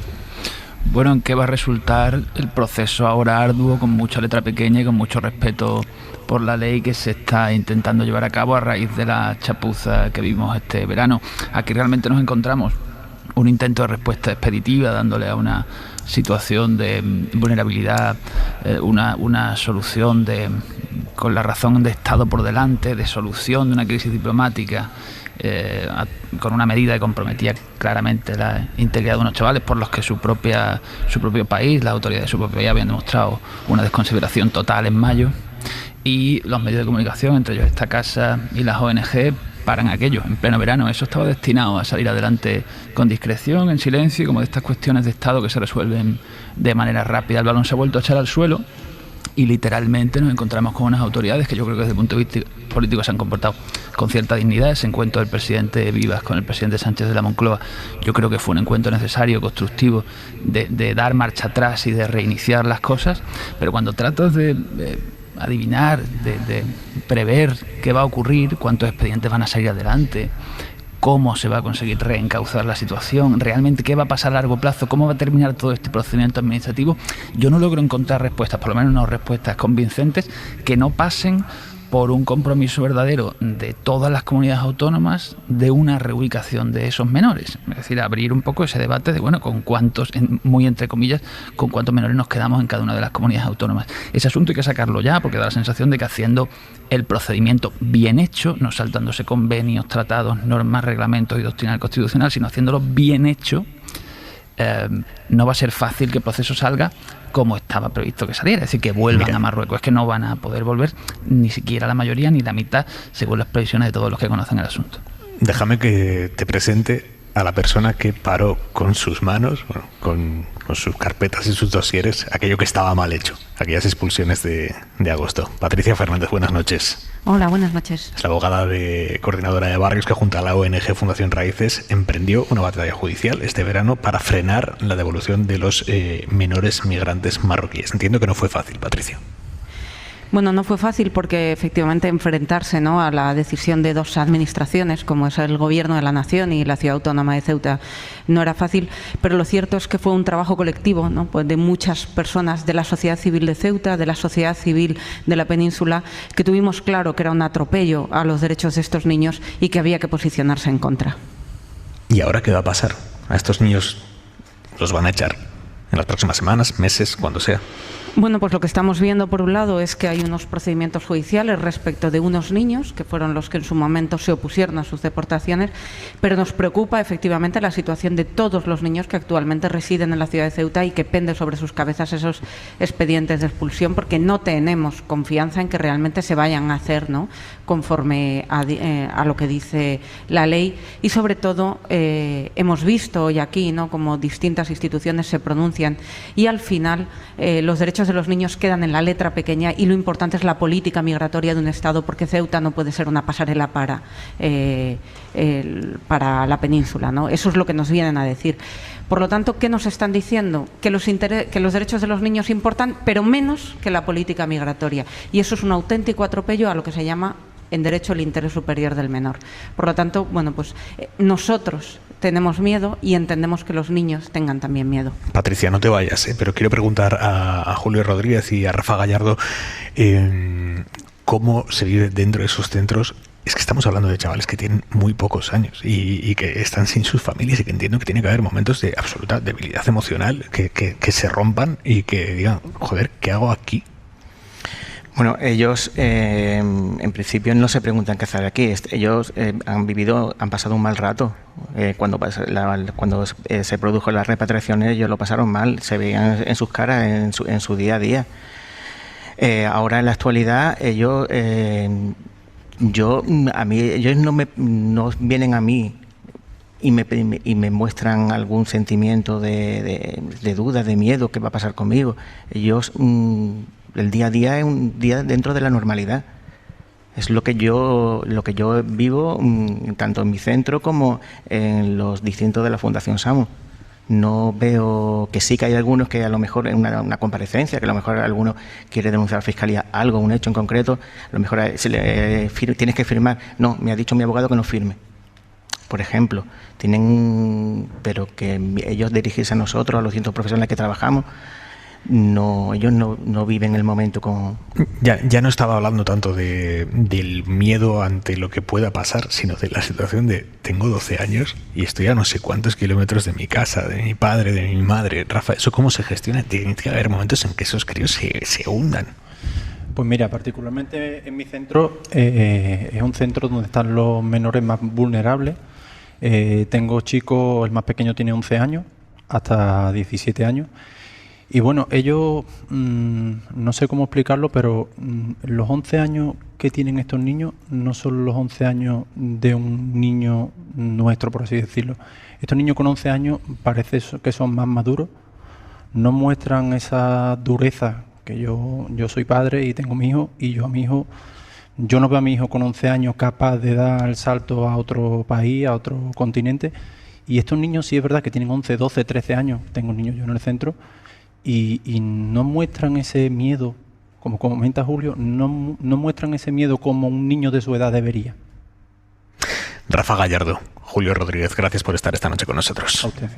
Bueno, ¿en qué va a resultar el proceso ahora arduo, con mucha letra pequeña y con mucho respeto por la ley que se está intentando llevar a cabo a raíz de la chapuza que vimos este verano? Aquí realmente nos encontramos un intento de respuesta expeditiva, dándole a una situación de vulnerabilidad una solución con la razón de Estado por delante, de solución de una crisis diplomática, con una medida que comprometía claramente la integridad de unos chavales por los que su propio país, las autoridades de su propio país, habían demostrado una desconsideración total en mayo, y los medios de comunicación, entre ellos esta casa y las ONG, paran aquello en pleno verano. Eso estaba destinado a salir adelante con discreción, en silencio, como de estas cuestiones de Estado que se resuelven de manera rápida. El balón se ha vuelto a echar al suelo y literalmente nos encontramos con unas autoridades que yo creo que desde el punto de vista político se han comportado con cierta dignidad. Ese encuentro del presidente Vivas con el presidente Sánchez de la Moncloa, yo creo que fue un encuentro necesario, constructivo, de dar marcha atrás y de reiniciar las cosas, pero cuando tratas de adivinar, de prever qué va a ocurrir, cuántos expedientes van a salir adelante, cómo se va a conseguir reencauzar la situación, realmente qué va a pasar a largo plazo, cómo va a terminar todo este procedimiento administrativo, yo no logro encontrar respuestas, por lo menos no respuestas convincentes, que no pasen por un compromiso verdadero de todas las comunidades autónomas de una reubicación de esos menores. Es decir, abrir un poco ese debate de, bueno, con cuántos, muy entre comillas, con cuántos menores nos quedamos en cada una de las comunidades autónomas. Ese asunto hay que sacarlo ya, porque da la sensación de que haciendo el procedimiento bien hecho, no saltándose convenios, tratados, normas, reglamentos y doctrina constitucional, sino haciéndolo bien hecho, no va a ser fácil que el proceso salga como estaba previsto que saliera, es decir, que vuelvan a Marruecos. Es que no van a poder volver ni siquiera la mayoría ni la mitad, según las previsiones de todos los que conocen el asunto. Déjame que te presente a la persona que paró con sus manos, bueno, con sus carpetas y sus dosieres, aquello que estaba mal hecho, aquellas expulsiones de agosto. Patricia Fernández, buenas noches. Hola, buenas noches. Es la abogada coordinadora de barrios que junto a la ONG Fundación Raíces emprendió una batalla judicial este verano para frenar la devolución de los menores migrantes marroquíes. Entiendo que no fue fácil, Patricia. Bueno, no fue fácil porque efectivamente enfrentarse, ¿no?, a la decisión de dos administraciones, como es el Gobierno de la Nación y la Ciudad Autónoma de Ceuta, no era fácil, pero lo cierto es que fue un trabajo colectivo, ¿no?, pues de muchas personas de la sociedad civil de Ceuta, de la sociedad civil de la península, que tuvimos claro que era un atropello a los derechos de estos niños y que había que posicionarse en contra. ¿Y ahora qué va a pasar? A estos niños los van a echar en las próximas semanas, meses, cuando sea. Bueno, pues lo que estamos viendo, por un lado, es que hay unos procedimientos judiciales respecto de unos niños, que fueron los que en su momento se opusieron a sus deportaciones, pero nos preocupa efectivamente la situación de todos los niños que actualmente residen en la ciudad de Ceuta y que penden sobre sus cabezas esos expedientes de expulsión, porque no tenemos confianza en que realmente se vayan a hacer, ¿no?, conforme a lo que dice la ley. Y sobre todo hemos visto hoy aquí, ¿no?, como distintas instituciones se pronuncian y al final los derechos de los niños quedan en la letra pequeña y lo importante es la política migratoria de un Estado, porque Ceuta no puede ser una pasarela para la península, ¿no? Eso es lo que nos vienen a decir. Por lo tanto, ¿qué nos están diciendo? Que los derechos de los niños importan, pero menos que la política migratoria. Y eso es un auténtico atropello a lo que se llama en derecho el interés superior del menor. Por lo tanto, bueno, pues nosotros tenemos miedo y entendemos que los niños tengan también miedo. Patricia, no te vayas, pero quiero preguntar a Julio Rodríguez y a Rafa Gallardo cómo se vive dentro de esos centros. Es que estamos hablando de chavales que tienen muy pocos años y que están sin sus familias y que entiendo que tiene que haber momentos de absoluta debilidad emocional, que se rompan y que digan, joder, ¿qué hago aquí? Bueno, ellos en principio no se preguntan qué hacer aquí. Ellos han pasado un mal rato. Cuando se produjo la repatriación, ellos lo pasaron mal, se veían en sus caras en su día a día. Ahora en la actualidad ellos no vienen a mí y me muestran algún sentimiento de duda, de miedo, qué va a pasar conmigo. Ellos el día a día es un día dentro de la normalidad. Es lo que yo vivo tanto en mi centro como en los distintos de la Fundación SAMU. No veo que sí que hay algunos que a lo mejor en una comparecencia, que a lo mejor alguno quiere denunciar a la Fiscalía algo, un hecho en concreto, a lo mejor tienes que firmar. No, me ha dicho mi abogado que no firme. Por ejemplo, pero que ellos dirigirse a nosotros, a los distintos profesionales que trabajamos, no, ellos no viven el momento con... Ya no estaba hablando tanto del miedo ante lo que pueda pasar, sino de la situación de tengo 12 años y estoy a no sé cuántos kilómetros de mi casa, de mi padre, de mi madre. Rafa, ¿eso cómo se gestiona? Tiene que haber momentos en que esos críos se hundan. Pues mira, particularmente en mi centro, es un centro donde están los menores más vulnerables. Tengo chicos, el más pequeño tiene 11 años, hasta 17 años. Y bueno, ellos, no sé cómo explicarlo, pero los 11 años que tienen estos niños no son los 11 años de un niño nuestro, por así decirlo. Estos niños con 11 años parece que son más maduros, no muestran esa dureza que yo soy padre y tengo mi hijo, y yo no veo a mi hijo con 11 años capaz de dar el salto a otro país, a otro continente. Y estos niños sí es verdad que tienen 11, 12, 13 años, tengo un niño yo en el centro, y no muestran ese miedo, como comenta Julio, no muestran ese miedo como un niño de su edad debería. Rafa Gallardo, Julio Rodríguez, gracias por estar esta noche con nosotros. A usted.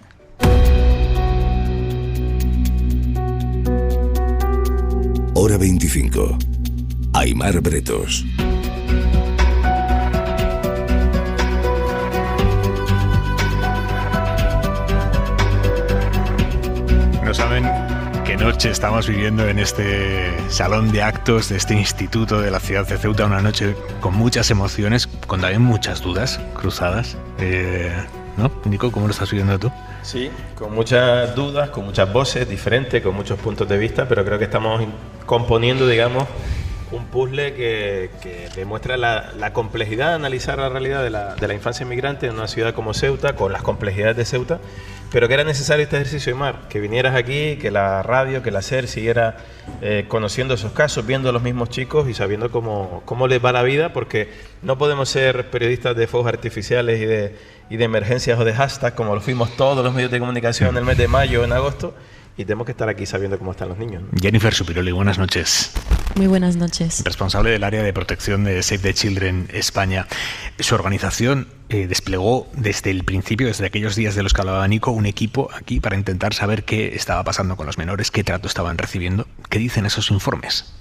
Hora 25. Aimar Bretos. No saben qué noche estamos viviendo en este salón de actos de este instituto de la ciudad de Ceuta, una noche con muchas emociones, con también muchas dudas cruzadas. ¿No? Nico, ¿cómo lo estás viviendo tú? Sí, con muchas dudas, con muchas voces diferentes, con muchos puntos de vista, pero creo que estamos componiendo, digamos, un puzzle que demuestra la complejidad de analizar la realidad de la infancia inmigrante en una ciudad como Ceuta, con las complejidades de Ceuta, pero que era necesario este ejercicio, Aimar, que vinieras aquí, que la radio, que la SER siguiera conociendo esos casos, viendo a los mismos chicos y sabiendo cómo les va la vida, porque no podemos ser periodistas de fuegos artificiales y de emergencias o de hashtag, como lo fuimos todos los medios de comunicación en el mes de mayo o en agosto, y tenemos que estar aquí sabiendo cómo están los niños, ¿no? Jennifer Supiroli, buenas noches. Muy buenas noches. Responsable del área de protección de Save the Children España. Su organización desplegó desde el principio, desde aquellos días de los que hablaba Nico, un equipo aquí para intentar saber qué estaba pasando con los menores, qué trato estaban recibiendo. ¿Qué dicen esos informes?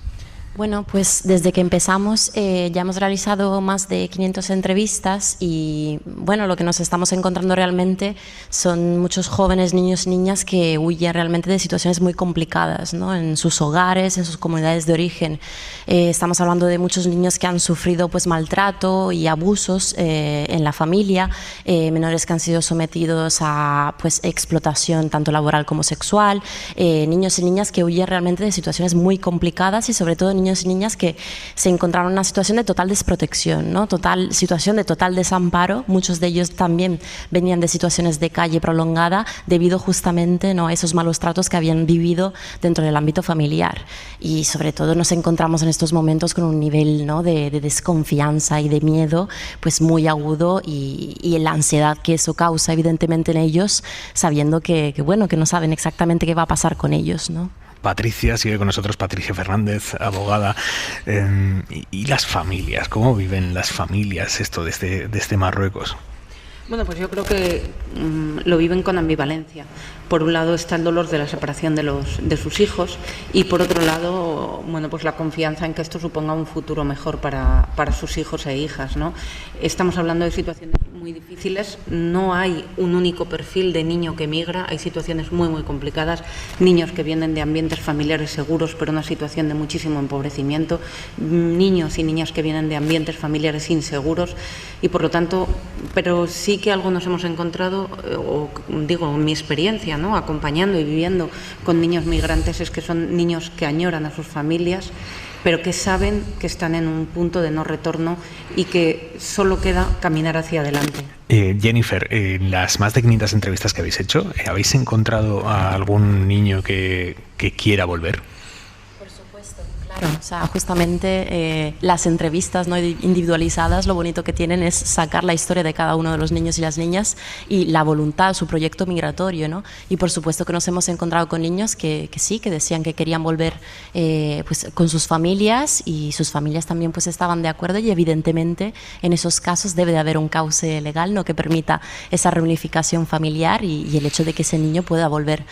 Bueno, pues desde que empezamos ya hemos realizado más de 500 entrevistas y bueno, lo que nos estamos encontrando realmente son muchos jóvenes, niños y niñas que huyen realmente de situaciones muy complicadas, ¿no? En sus hogares, en sus comunidades de origen. Estamos hablando de muchos niños que han sufrido pues maltrato y abusos en la familia, menores que han sido sometidos a pues explotación tanto laboral como sexual, niños y niñas que huyen realmente de situaciones muy complicadas y sobre todo niños y niñas que se encontraron en una situación de total desprotección, ¿no? Situación de total desamparo. Muchos de ellos también venían de situaciones de calle prolongada debido justamente, ¿no?, a esos malos tratos que habían vivido dentro del ámbito familiar. Y sobre todo nos encontramos en estos momentos con un nivel, ¿no?, de desconfianza y de miedo pues muy agudo y la ansiedad que eso causa evidentemente en ellos, sabiendo que no saben exactamente qué va a pasar con ellos, ¿no? Patricia, sigue con nosotros Patricia Fernández, abogada. ¿Y las familias? ¿Cómo viven las familias esto desde Marruecos? Bueno, pues yo creo que lo viven con ambivalencia. Por un lado está el dolor de la separación de sus hijos y por otro lado, bueno, pues la confianza en que esto suponga un futuro mejor para sus hijos e hijas, ¿no? Estamos hablando de situaciones muy difíciles, no hay un único perfil de niño que migra, hay situaciones muy muy complicadas, niños que vienen de ambientes familiares seguros pero una situación de muchísimo empobrecimiento, niños y niñas que vienen de ambientes familiares inseguros y por lo tanto, pero sí que algo nos hemos encontrado, o digo, en mi experiencia, ¿no?, acompañando y viviendo con niños migrantes, es que son niños que añoran a sus familias, pero que saben que están en un punto de no retorno y que solo queda caminar hacia adelante. Jennifer, en las más de 500 entrevistas que habéis hecho, ¿habéis encontrado a algún niño que quiera volver? Claro, o sea, justamente las entrevistas, ¿no?, individualizadas, lo bonito que tienen es sacar la historia de cada uno de los niños y las niñas y la voluntad, su proyecto migratorio, ¿no? Y por supuesto que nos hemos encontrado con niños que sí, que decían que querían volver pues con sus familias y sus familias también pues estaban de acuerdo y evidentemente en esos casos debe de haber un cauce legal, ¿no?, que permita esa reunificación familiar y el hecho de que ese niño pueda volver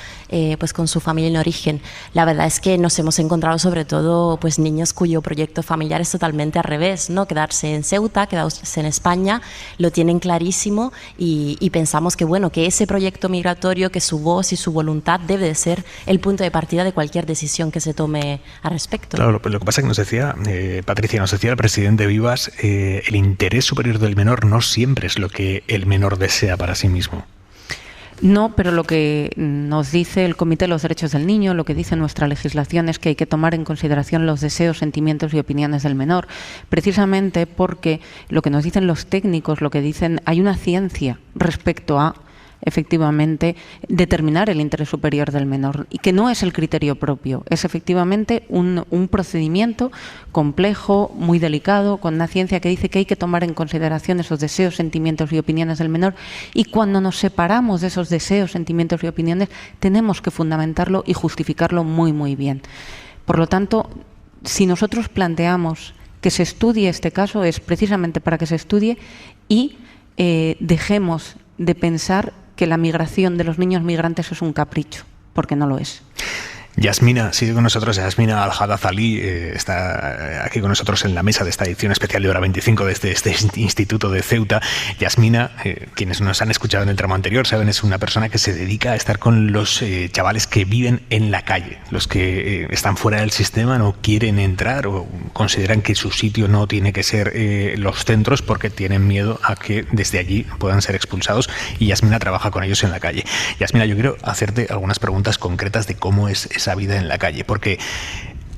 pues con su familia en origen. La verdad es que nos hemos encontrado sobre todo pues niños cuyo proyecto familiar es totalmente al revés, ¿no? Quedarse en Ceuta, quedarse en España, lo tienen clarísimo y pensamos que bueno, que ese proyecto migratorio, que su voz y su voluntad debe de ser el punto de partida de cualquier decisión que se tome al respecto. Claro, lo que pasa es que nos decía, Patricia, nos decía el presidente Vivas, el interés superior del menor no siempre es lo que el menor desea para sí mismo. No, pero lo que nos dice el Comité de los Derechos del Niño, lo que dice nuestra legislación es que hay que tomar en consideración los deseos, sentimientos y opiniones del menor, precisamente porque lo que nos dicen los técnicos, lo que dicen, hay una ciencia respecto a efectivamente determinar el interés superior del menor y que no es el criterio propio, es efectivamente un procedimiento complejo, muy delicado, con una ciencia que dice que hay que tomar en consideración esos deseos, sentimientos y opiniones del menor y cuando nos separamos de esos deseos, sentimientos y opiniones tenemos que fundamentarlo y justificarlo muy muy bien. Por lo tanto, si nosotros planteamos que se estudie este caso es precisamente para que se estudie y dejemos de pensar que la migración de los niños migrantes es un capricho, porque no lo es. Yasmina, sigue con nosotros. Yasmina Al-Haddad Ali está aquí con nosotros en la mesa de esta edición especial de Hora 25 desde este Instituto de Ceuta. Yasmina, quienes nos han escuchado en el tramo anterior saben, es una persona que se dedica a estar con los chavales que viven en la calle, los que están fuera del sistema, no quieren entrar o consideran que su sitio no tiene que ser los centros porque tienen miedo a que desde allí puedan ser expulsados, y Yasmina trabaja con ellos en la calle. Yasmina, yo quiero hacerte algunas preguntas concretas de cómo es esa vida en la calle, porque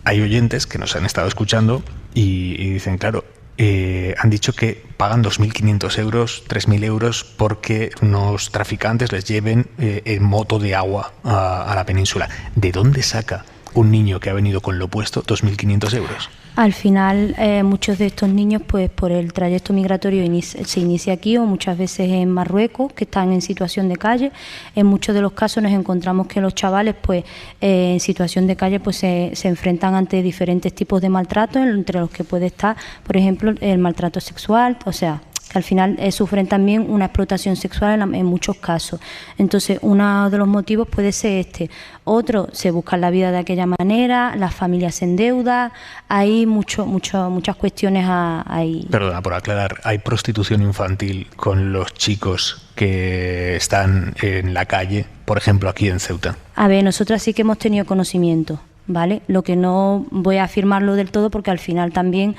hay oyentes que nos han estado escuchando y dicen, claro, han dicho que pagan 2.500 euros, 3.000 euros porque unos traficantes les lleven en moto de agua a la península. ¿De dónde saca un niño que ha venido con lo puesto 2.500 euros? Al final, muchos de estos niños, pues por el trayecto migratorio se inicia aquí o muchas veces en Marruecos, que están en situación de calle. En muchos de los casos nos encontramos que los chavales, pues en situación de calle, pues se enfrentan ante diferentes tipos de maltratos, entre los que puede estar, por ejemplo, el maltrato sexual, o sea, que al final sufren también una explotación sexual en muchos casos. Entonces, uno de los motivos puede ser este. Otro, se busca la vida de aquella manera, las familias se endeudan, hay muchas cuestiones ahí. Perdona, por aclarar, ¿hay prostitución infantil con los chicos que están en la calle, por ejemplo, aquí en Ceuta? A ver, nosotras sí que hemos tenido conocimiento, ¿vale? Lo que no voy a afirmarlo del todo porque al final también,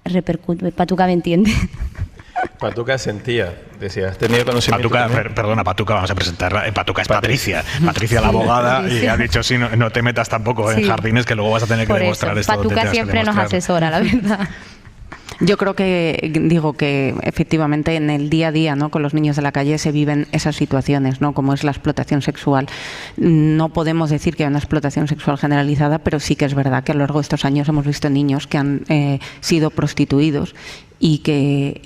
repercute. Patuca me entiende. Patuca sentía, decía, has tenido conocimiento. Patuca, vamos a presentarla. Patuca es Patricia. Patricia la abogada, y ha dicho, sí, no te metas tampoco en jardines, que luego vas a tener que demostrar esto. Patuca siempre nos asesora, la verdad. Yo creo que efectivamente en el día a día, ¿no?, con los niños de la calle se viven esas situaciones, ¿no?, como es la explotación sexual. No podemos decir que hay una explotación sexual generalizada, pero sí que es verdad que a lo largo de estos años hemos visto niños que han sido prostituidos. Y que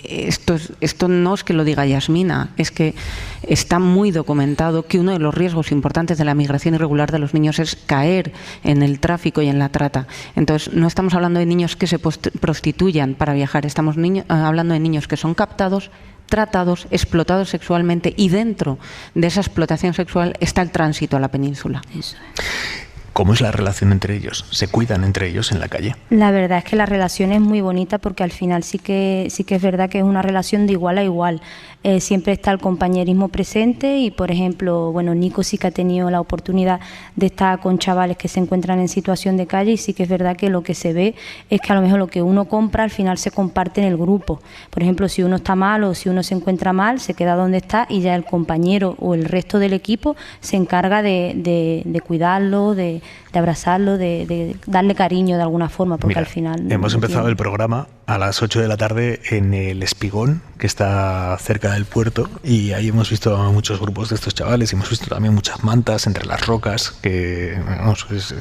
esto no es que lo diga Yasmina, es que está muy documentado que uno de los riesgos importantes de la migración irregular de los niños es caer en el tráfico y en la trata. Entonces, no estamos hablando de niños que se prostituyan para viajar, estamos hablando de niños que son captados, tratados, explotados sexualmente, y dentro de esa explotación sexual está el tránsito a la península. Eso es. ¿Cómo es la relación entre ellos? ¿Se cuidan entre ellos en la calle? La verdad es que la relación es muy bonita porque al final sí que es verdad que es una relación de igual a igual. Siempre está el compañerismo presente y, por ejemplo, Nico sí que ha tenido la oportunidad de estar con chavales que se encuentran en situación de calle y sí que es verdad que lo que se ve es que a lo mejor lo que uno compra al final se comparte en el grupo. Por ejemplo, si uno está mal o si uno se encuentra mal, se queda donde está y ya el compañero o el resto del equipo se encarga de cuidarlo, de abrazarlo, de darle cariño de alguna forma, porque al final... Hemos empezado el programa a las 8 de la tarde en el Espigón, que está cerca del puerto, y ahí hemos visto muchos grupos de estos chavales, y hemos visto también muchas mantas entre las rocas, que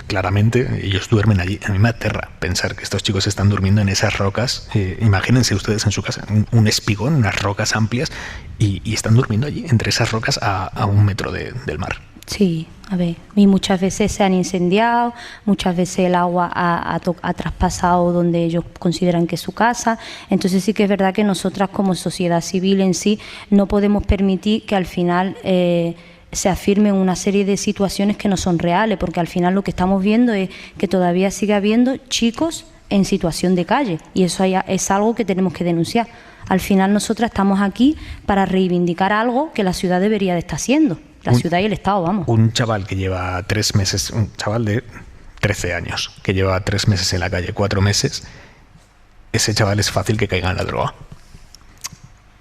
claramente ellos duermen allí. A mí me aterra pensar que estos chicos están durmiendo en esas rocas. Imagínense ustedes en su casa, un espigón, unas rocas amplias, y están durmiendo allí, entre esas rocas a 1 metro del mar. Sí, a ver, y muchas veces se han incendiado, muchas veces el agua ha traspasado donde ellos consideran que es su casa. Entonces sí que es verdad que nosotras como sociedad civil en sí no podemos permitir que al final se afirmen una serie de situaciones que no son reales, porque al final lo que estamos viendo es que todavía sigue habiendo chicos en situación de calle y eso es algo que tenemos que denunciar. Al final nosotras estamos aquí para reivindicar algo que la ciudad debería de estar haciendo. La ciudad y el Estado, vamos. Un chaval que lleva 3 meses, un chaval de 13 años, que lleva 3 meses en la calle, 4 meses, ese chaval es fácil que caiga en la droga.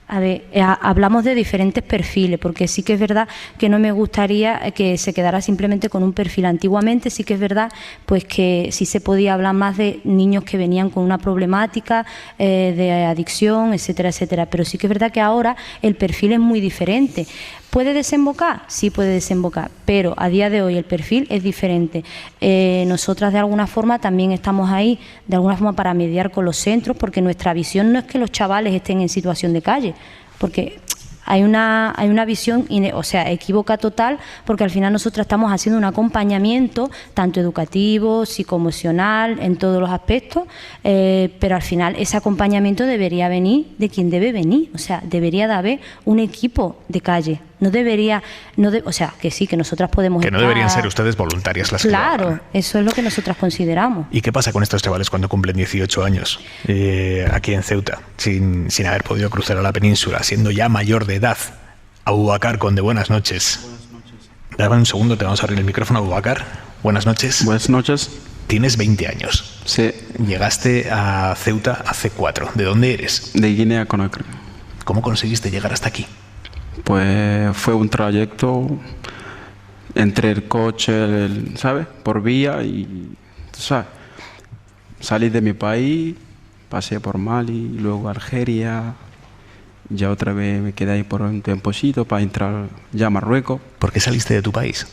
A ver, hablamos de diferentes perfiles, porque sí que es verdad que no me gustaría que se quedara simplemente con un perfil. Antiguamente sí que es verdad pues que sí se podía hablar más de niños que venían con una problemática de adicción, etcétera, etcétera. Pero sí que es verdad que ahora el perfil es muy diferente. ¿Puede desembocar? Sí puede desembocar, pero a día de hoy el perfil es diferente. Nosotras de alguna forma también estamos ahí, de alguna forma para mediar con los centros, porque nuestra visión no es que los chavales estén en situación de calle, porque hay una visión, equívoca total, porque al final nosotros estamos haciendo un acompañamiento tanto educativo, psicoemocional, en todos los aspectos, pero al final ese acompañamiento debería venir de quien debe venir, o sea, debería de haber un equipo de calle. Que sí, que nosotras podemos que no deberían ser ustedes voluntarias las que lo hagan. Claro, eso es lo que nosotras consideramos. ¿Y qué pasa con estos chavales cuando cumplen 18 años aquí en Ceuta, sin haber podido cruzar a la península, siendo ya mayor de edad? Abubakar Conde, buenas noches. Buenas noches. Dame un segundo, te vamos a abrir el micrófono, Abubakar. Buenas noches. Buenas noches. Tienes 20 años. Sí. Llegaste a Ceuta hace 4. ¿De dónde eres? De Guinea-Conakry. ¿Cómo conseguiste llegar hasta aquí? Pues fue un trayecto entre el coche, ¿sabes? Por vía y, ¿sabes? Salí de mi país, pasé por Mali, luego Argelia, ya otra vez me quedé ahí por un tiempocito para entrar ya a Marruecos. ¿Por qué saliste de tu país?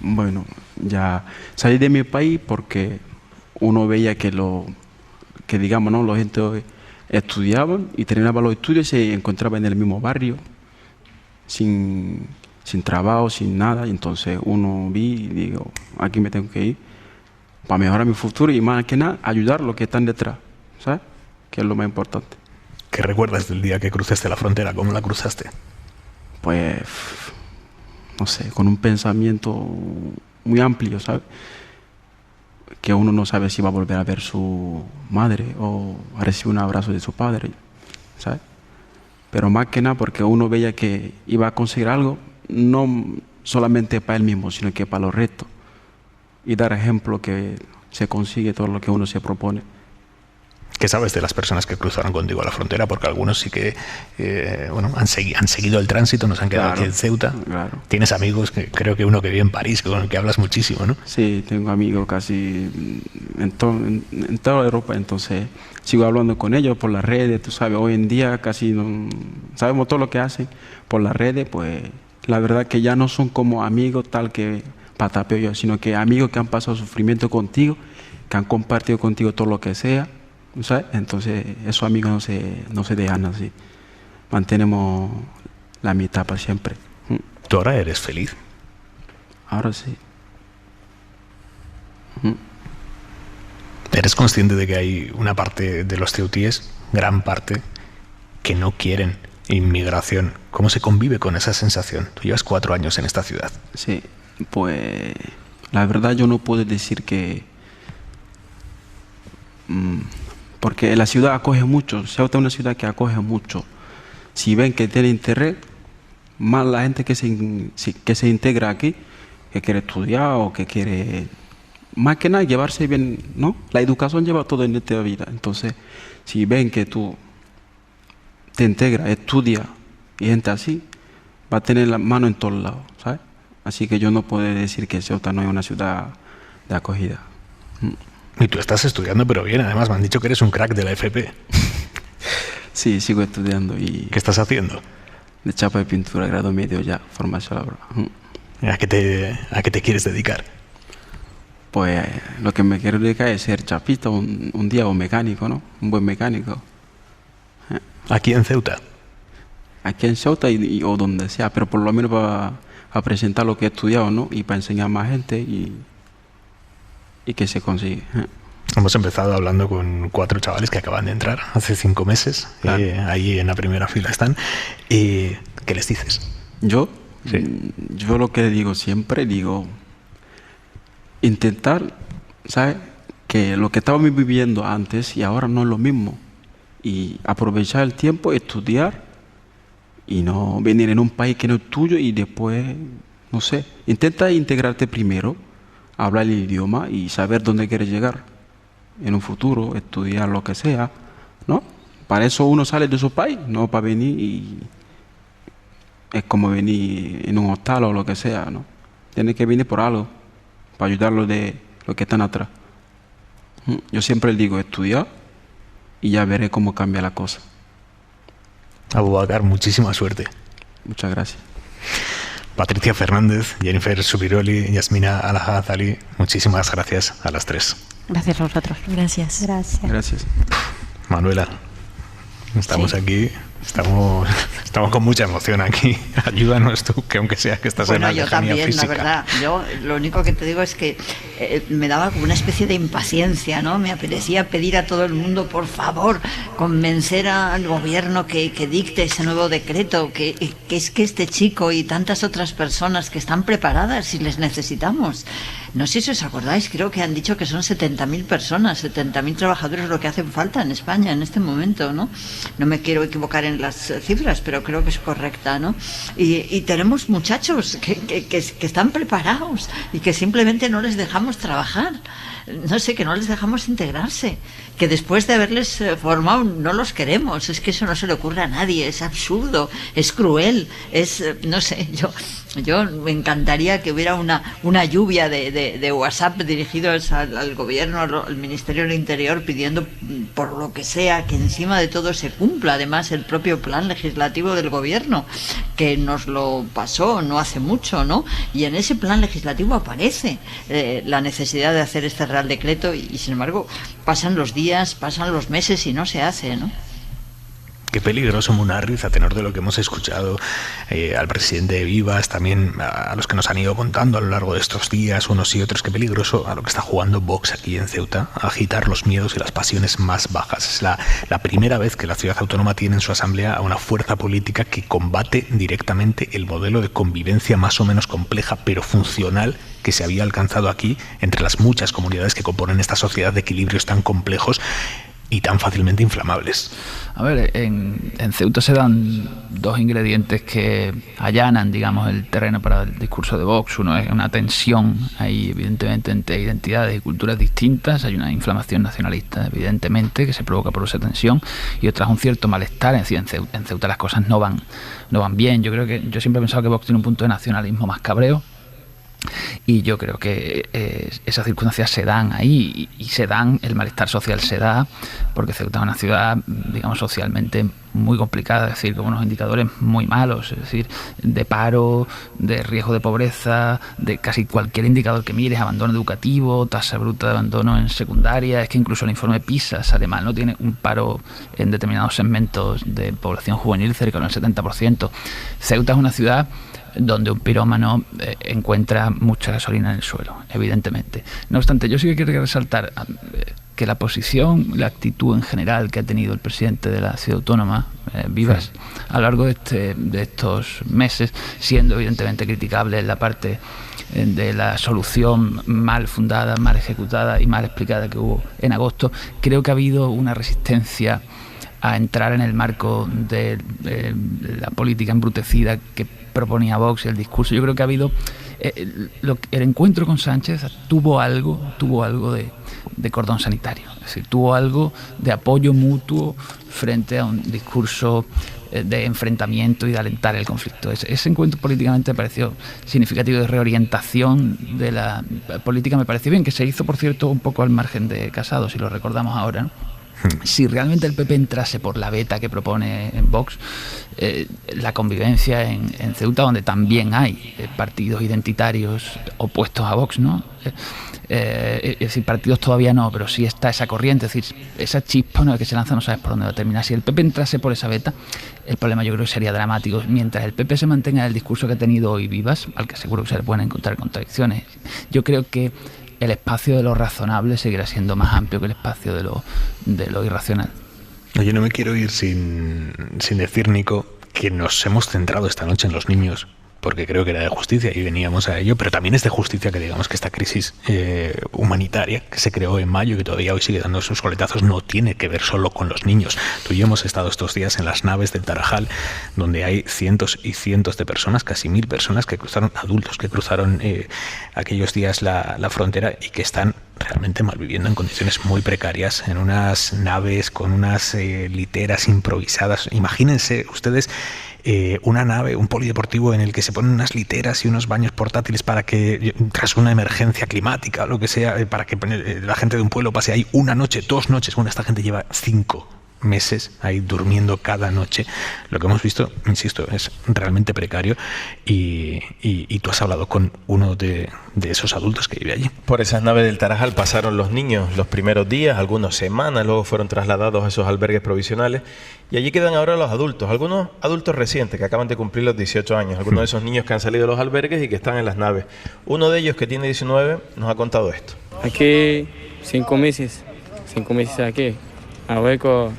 Bueno, ya salí de mi país porque uno veía que digamos, ¿no? La gente estudiaban y terminaban los estudios y se encontraban en el mismo barrio, sin trabajo, sin nada. Y entonces uno vi y digo, aquí me tengo que ir para mejorar mi futuro y más que nada ayudar a los que están detrás, ¿sabes? Que es lo más importante. ¿Qué recuerdas del día que cruzaste la frontera? ¿Cómo la cruzaste? Pues, no sé, con un pensamiento muy amplio, ¿sabes? Que uno no sabe si va a volver a ver su madre o a recibir un abrazo de su padre, ¿sabes? Pero más que nada porque uno veía que iba a conseguir algo, no solamente para él mismo, sino que para los restos. Y dar ejemplo que se consigue todo lo que uno se propone. ¿Qué sabes de las personas que cruzaron contigo a la frontera? Porque algunos sí que han seguido el tránsito, nos han quedado aquí en Ceuta. Claro. Tienes amigos, creo que uno que vive en París, con el que hablas muchísimo, ¿no? Sí, tengo amigos casi en toda Europa, entonces sigo hablando con ellos por las redes. Tú sabes, hoy en día casi sabemos todo lo que hacen por las redes, pues la verdad que ya no son como amigos tal que patapeo yo, sino que amigos que han pasado sufrimiento contigo, que han compartido contigo todo lo que sea, ¿sabes? Entonces esos amigos no se dejan así, mantenemos la mitad para siempre. ¿Tú ahora eres feliz? Ahora sí. ¿Eres consciente de que hay una parte de los ceutíes, gran parte, que no quieren inmigración? ¿Cómo se convive con esa sensación? Tú llevas 4 años en esta ciudad. Sí, pues la verdad yo no puedo decir que... porque la ciudad acoge mucho, Ceuta es una ciudad que acoge mucho. Si ven que tiene interés, más la gente que se integra aquí, que quiere estudiar o que quiere, más que nada, llevarse bien, ¿no? La educación lleva todo en esta vida. Entonces, si ven que tú te integras, estudias y gente así, va a tener la mano en todos lados, ¿sabes? Así que yo no puedo decir que Ceuta no es una ciudad de acogida. Y tú estás estudiando, pero bien, además me han dicho que eres un crack de la FP. Sí, sigo estudiando. Y ¿qué estás haciendo? De chapa de pintura, grado medio ya, formación laboral. ¿A qué te quieres dedicar? Pues lo que me quiero dedicar es ser chapista un día, o mecánico, ¿no? Un buen mecánico. ¿Aquí en Ceuta? Aquí en Ceuta o donde sea, pero por lo menos para presentar lo que he estudiado, ¿no? Y para enseñar a más gente y que se consigue. Hemos empezado hablando con 4 chavales que acaban de entrar hace 5 meses. Claro. Ahí en la primera fila están. ¿Qué les dices? ¿Yo? Sí. Yo lo que digo siempre, intentar, ¿sabes? Que lo que estábamos viviendo antes y ahora no es lo mismo. Y aprovechar el tiempo, estudiar y no venir en un país que no es tuyo y después, no sé, intenta integrarte primero, hablar el idioma y saber dónde quieres llegar en un futuro, estudiar lo que sea, ¿no? Para eso uno sale de su país, no para venir y es como venir en un hostal o lo que sea, ¿no? Tienes que venir por algo, para ayudarlos de los que están atrás. Yo siempre digo, estudiar y ya veré cómo cambia la cosa. Abubakar, muchísima suerte. Muchas gracias. Patricia Fernández, Jennifer Subiroli, Yasmina Al-Hazali, muchísimas gracias a las 3. Gracias a vosotros. Gracias. Gracias. Manuela, estamos aquí, estamos con mucha emoción aquí. Ayúdanos tú, que aunque sea que estás en la lejanía física. La verdad. Yo lo único que te digo es que me daba como una especie de impaciencia, ¿no? Me apetecía pedir a todo el mundo, por favor, convencer al gobierno que dicte ese nuevo decreto, que es que este chico y tantas otras personas que están preparadas y les necesitamos. No sé si os acordáis, creo que han dicho que son 70.000 personas, 70.000 trabajadores lo que hacen falta en España en este momento, ¿no? No me quiero equivocar en las cifras, pero creo que es correcta, ¿no? Y tenemos muchachos que están preparados y que simplemente no les dejamos trabajar. No sé, que no les dejamos integrarse, que después de haberles formado no los queremos. Es que eso no se le ocurre a nadie, es absurdo, es cruel, no sé, Yo me encantaría que hubiera una lluvia de WhatsApp dirigidos al gobierno, al Ministerio del Interior, pidiendo por lo que sea que encima de todo se cumpla además el propio plan legislativo del gobierno, que nos lo pasó no hace mucho, ¿no? Y en ese plan legislativo aparece la necesidad de hacer este Real Decreto y sin embargo pasan los días, pasan los meses y no se hace, ¿no? Qué peligroso, Munarriz, a tenor de lo que hemos escuchado al presidente de Vivas, también a los que nos han ido contando a lo largo de estos días, unos y otros, qué peligroso a lo que está jugando Vox aquí en Ceuta, a agitar los miedos y las pasiones más bajas. Es la primera vez que la ciudad autónoma tiene en su asamblea a una fuerza política que combate directamente el modelo de convivencia más o menos compleja, pero funcional, que se había alcanzado aquí entre las muchas comunidades que componen esta sociedad de equilibrios tan complejos y tan fácilmente inflamables. A ver, en Ceuta se dan dos ingredientes que allanan, digamos, el terreno para el discurso de Vox. Uno es una tensión ahí, evidentemente, entre identidades y culturas distintas. Hay una inflamación nacionalista, evidentemente, que se provoca por esa tensión, y otra es un cierto malestar. Es decir, en Ceuta las cosas no van bien. Yo siempre he pensado que Vox tiene un punto de nacionalismo más cabreo, y yo creo que esas circunstancias se dan ahí y se dan, el malestar social se da porque Ceuta es una ciudad, digamos, socialmente muy complicada, es decir, con unos indicadores muy malos, es decir, de paro, de riesgo de pobreza, de casi cualquier indicador que mires, abandono educativo, tasa bruta de abandono en secundaria. Es que incluso el informe PISA sale mal, ¿no? Tiene un paro en determinados segmentos de población juvenil cercano al 70%. Ceuta es una ciudad donde un pirómano encuentra mucha gasolina en el suelo, evidentemente. No obstante, yo sí que quiero resaltar que la posición, la actitud en general que ha tenido el presidente de la ciudad autónoma, Vivas, a lo largo de estos meses, siendo evidentemente criticable en la parte de la solución mal fundada, mal ejecutada y mal explicada que hubo en agosto, creo que ha habido una resistencia a entrar en el marco de la política embrutecida que proponía Vox y el discurso. Yo creo que ha habido el encuentro con Sánchez tuvo algo de cordón sanitario, es decir, tuvo algo de apoyo mutuo frente a un discurso de enfrentamiento y de alentar el conflicto. Ese encuentro políticamente me pareció significativo, de reorientación de la política. Me pareció bien, que se hizo, por cierto, un poco al margen de Casado, si lo recordamos ahora, ¿no? Si realmente el PP entrase por la veta que propone Vox, la convivencia en Ceuta, donde también hay partidos identitarios opuestos a Vox, ¿no? Es decir, partidos todavía no, pero sí está esa corriente, es decir, esa chispa que se lanza, no sabes por dónde va a terminar. Si el PP entrase por esa veta, el problema yo creo que sería dramático. Mientras el PP se mantenga en el discurso que ha tenido hoy Vivas, al que seguro que se le pueden encontrar contradicciones, yo creo que el espacio de lo razonable seguirá siendo más amplio que el espacio de lo irracional. Oye, no me quiero ir sin decir, Nico, que nos hemos centrado esta noche en los niños, porque creo que era de justicia y veníamos a ello, pero también es de justicia que digamos que esta crisis humanitaria que se creó en mayo y que todavía hoy sigue dando sus coletazos no tiene que ver solo con los niños. Tú y yo hemos estado estos días en las naves del Tarajal, donde hay cientos y cientos de personas, casi 1000 personas que cruzaron, adultos que cruzaron aquellos días la frontera y que están realmente malviviendo en condiciones muy precarias, en unas naves con unas literas improvisadas. Imagínense ustedes una nave, un polideportivo en el que se ponen unas literas y unos baños portátiles para que, tras una emergencia climática o lo que sea, para que la gente de un pueblo pase ahí una noche, 2 noches. Bueno, esta gente lleva 5 meses ahí durmiendo cada noche. Lo que hemos visto, insisto, es realmente precario y tú has hablado con uno de esos adultos que vive allí. Por esas naves del Tarajal pasaron los niños los primeros días, algunas semanas, luego fueron trasladados a esos albergues provisionales y allí quedan ahora los adultos, algunos adultos recientes que acaban de cumplir los 18 años, algunos de esos niños que han salido de los albergues y que están en las naves. Uno de ellos, que tiene 19, nos ha contado esto. Aquí 5 meses aquí, a hueco.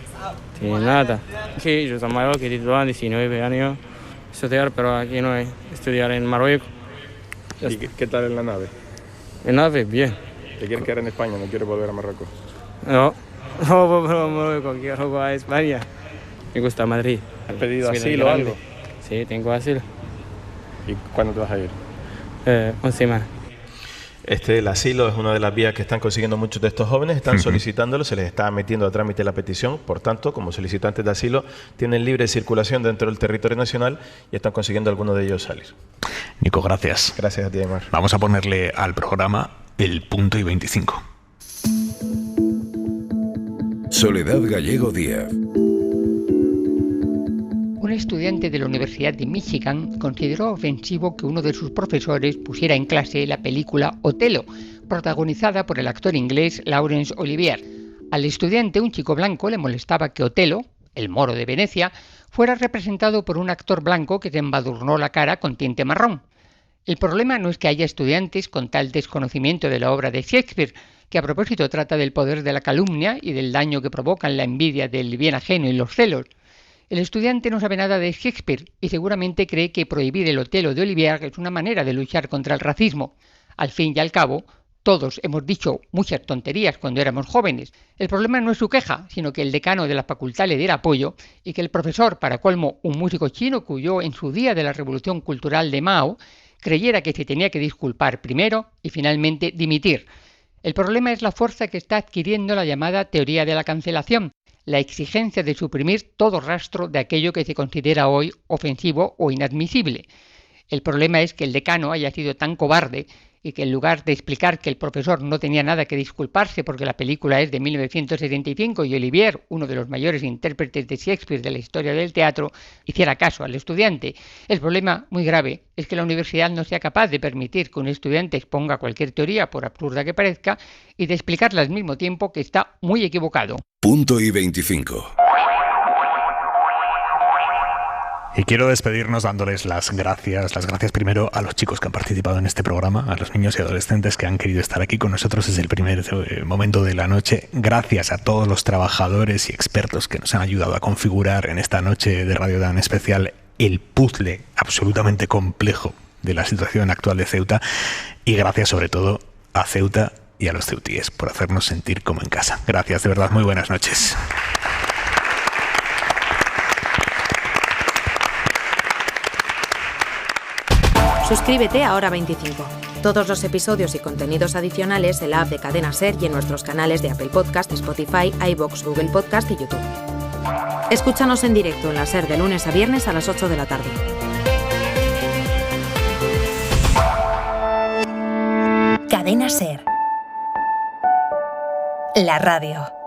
Sin nada. Sí, yo soy mayor, que 19 años, estudiar, pero aquí no hay, estudiar en Marruecos. ¿Y qué tal en la nave? En la nave, bien. ¿Te quieres quedar en España? ¿No quieres volver a Marruecos? No vuelvo a Marruecos, quiero a España. Me gusta Madrid. ¿Has pedido asilo o algo? Sí, tengo asilo. ¿Y cuándo te vas a ir? 1 semana. El asilo es una de las vías que están consiguiendo muchos de estos jóvenes, están solicitándolo, se les está metiendo a trámite la petición, por tanto, como solicitantes de asilo, tienen libre circulación dentro del territorio nacional y están consiguiendo algunos de ellos salir. Nico, gracias. Gracias a ti, Aymar. Vamos a ponerle al programa el punto y 25. Soledad Gallego Díaz. Un estudiante de la Universidad de Michigan consideró ofensivo que uno de sus profesores pusiera en clase la película Otelo, protagonizada por el actor inglés Laurence Olivier. Al estudiante, un chico blanco, le molestaba que Otelo, el moro de Venecia, fuera representado por un actor blanco que se embadurnó la cara con tinte marrón. El problema no es que haya estudiantes con tal desconocimiento de la obra de Shakespeare, que a propósito trata del poder de la calumnia y del daño que provocan la envidia del bien ajeno y los celos. El estudiante no sabe nada de Shakespeare y seguramente cree que prohibir el Otelo de Olivier es una manera de luchar contra el racismo. Al fin y al cabo, todos hemos dicho muchas tonterías cuando éramos jóvenes. El problema no es su queja, sino que el decano de la facultad le diera apoyo y que el profesor, para colmo un músico chino que huyó en su día de la Revolución Cultural de Mao, creyera que se tenía que disculpar primero y finalmente dimitir. El problema es la fuerza que está adquiriendo la llamada teoría de la cancelación, la exigencia de suprimir todo rastro de aquello que se considera hoy ofensivo o inadmisible. El problema es que el decano haya sido tan cobarde y que en lugar de explicar que el profesor no tenía nada que disculparse porque la película es de 1975 y Olivier, uno de los mayores intérpretes de Shakespeare de la historia del teatro, hiciera caso al estudiante. El problema muy grave es que la universidad no sea capaz de permitir que un estudiante exponga cualquier teoría, por absurda que parezca, y de explicarla al mismo tiempo que está muy equivocado. Punto y 25. Y quiero despedirnos dándoles las gracias primero a los chicos que han participado en este programa, a los niños y adolescentes que han querido estar aquí con nosotros desde el primer momento de la noche. Gracias a todos los trabajadores y expertos que nos han ayudado a configurar en esta noche de Radio Dan especial el puzzle absolutamente complejo de la situación actual de Ceuta. Y gracias sobre todo a Ceuta y a los ceutíes por hacernos sentir como en casa. Gracias, de verdad, muy buenas noches. Suscríbete a Hora 25. Todos los episodios y contenidos adicionales en la app de Cadena SER y en nuestros canales de Apple Podcast, Spotify, iVoox, Google Podcast y YouTube. Escúchanos en directo en la SER de lunes a viernes a las 8 de la tarde. Cadena SER. La radio.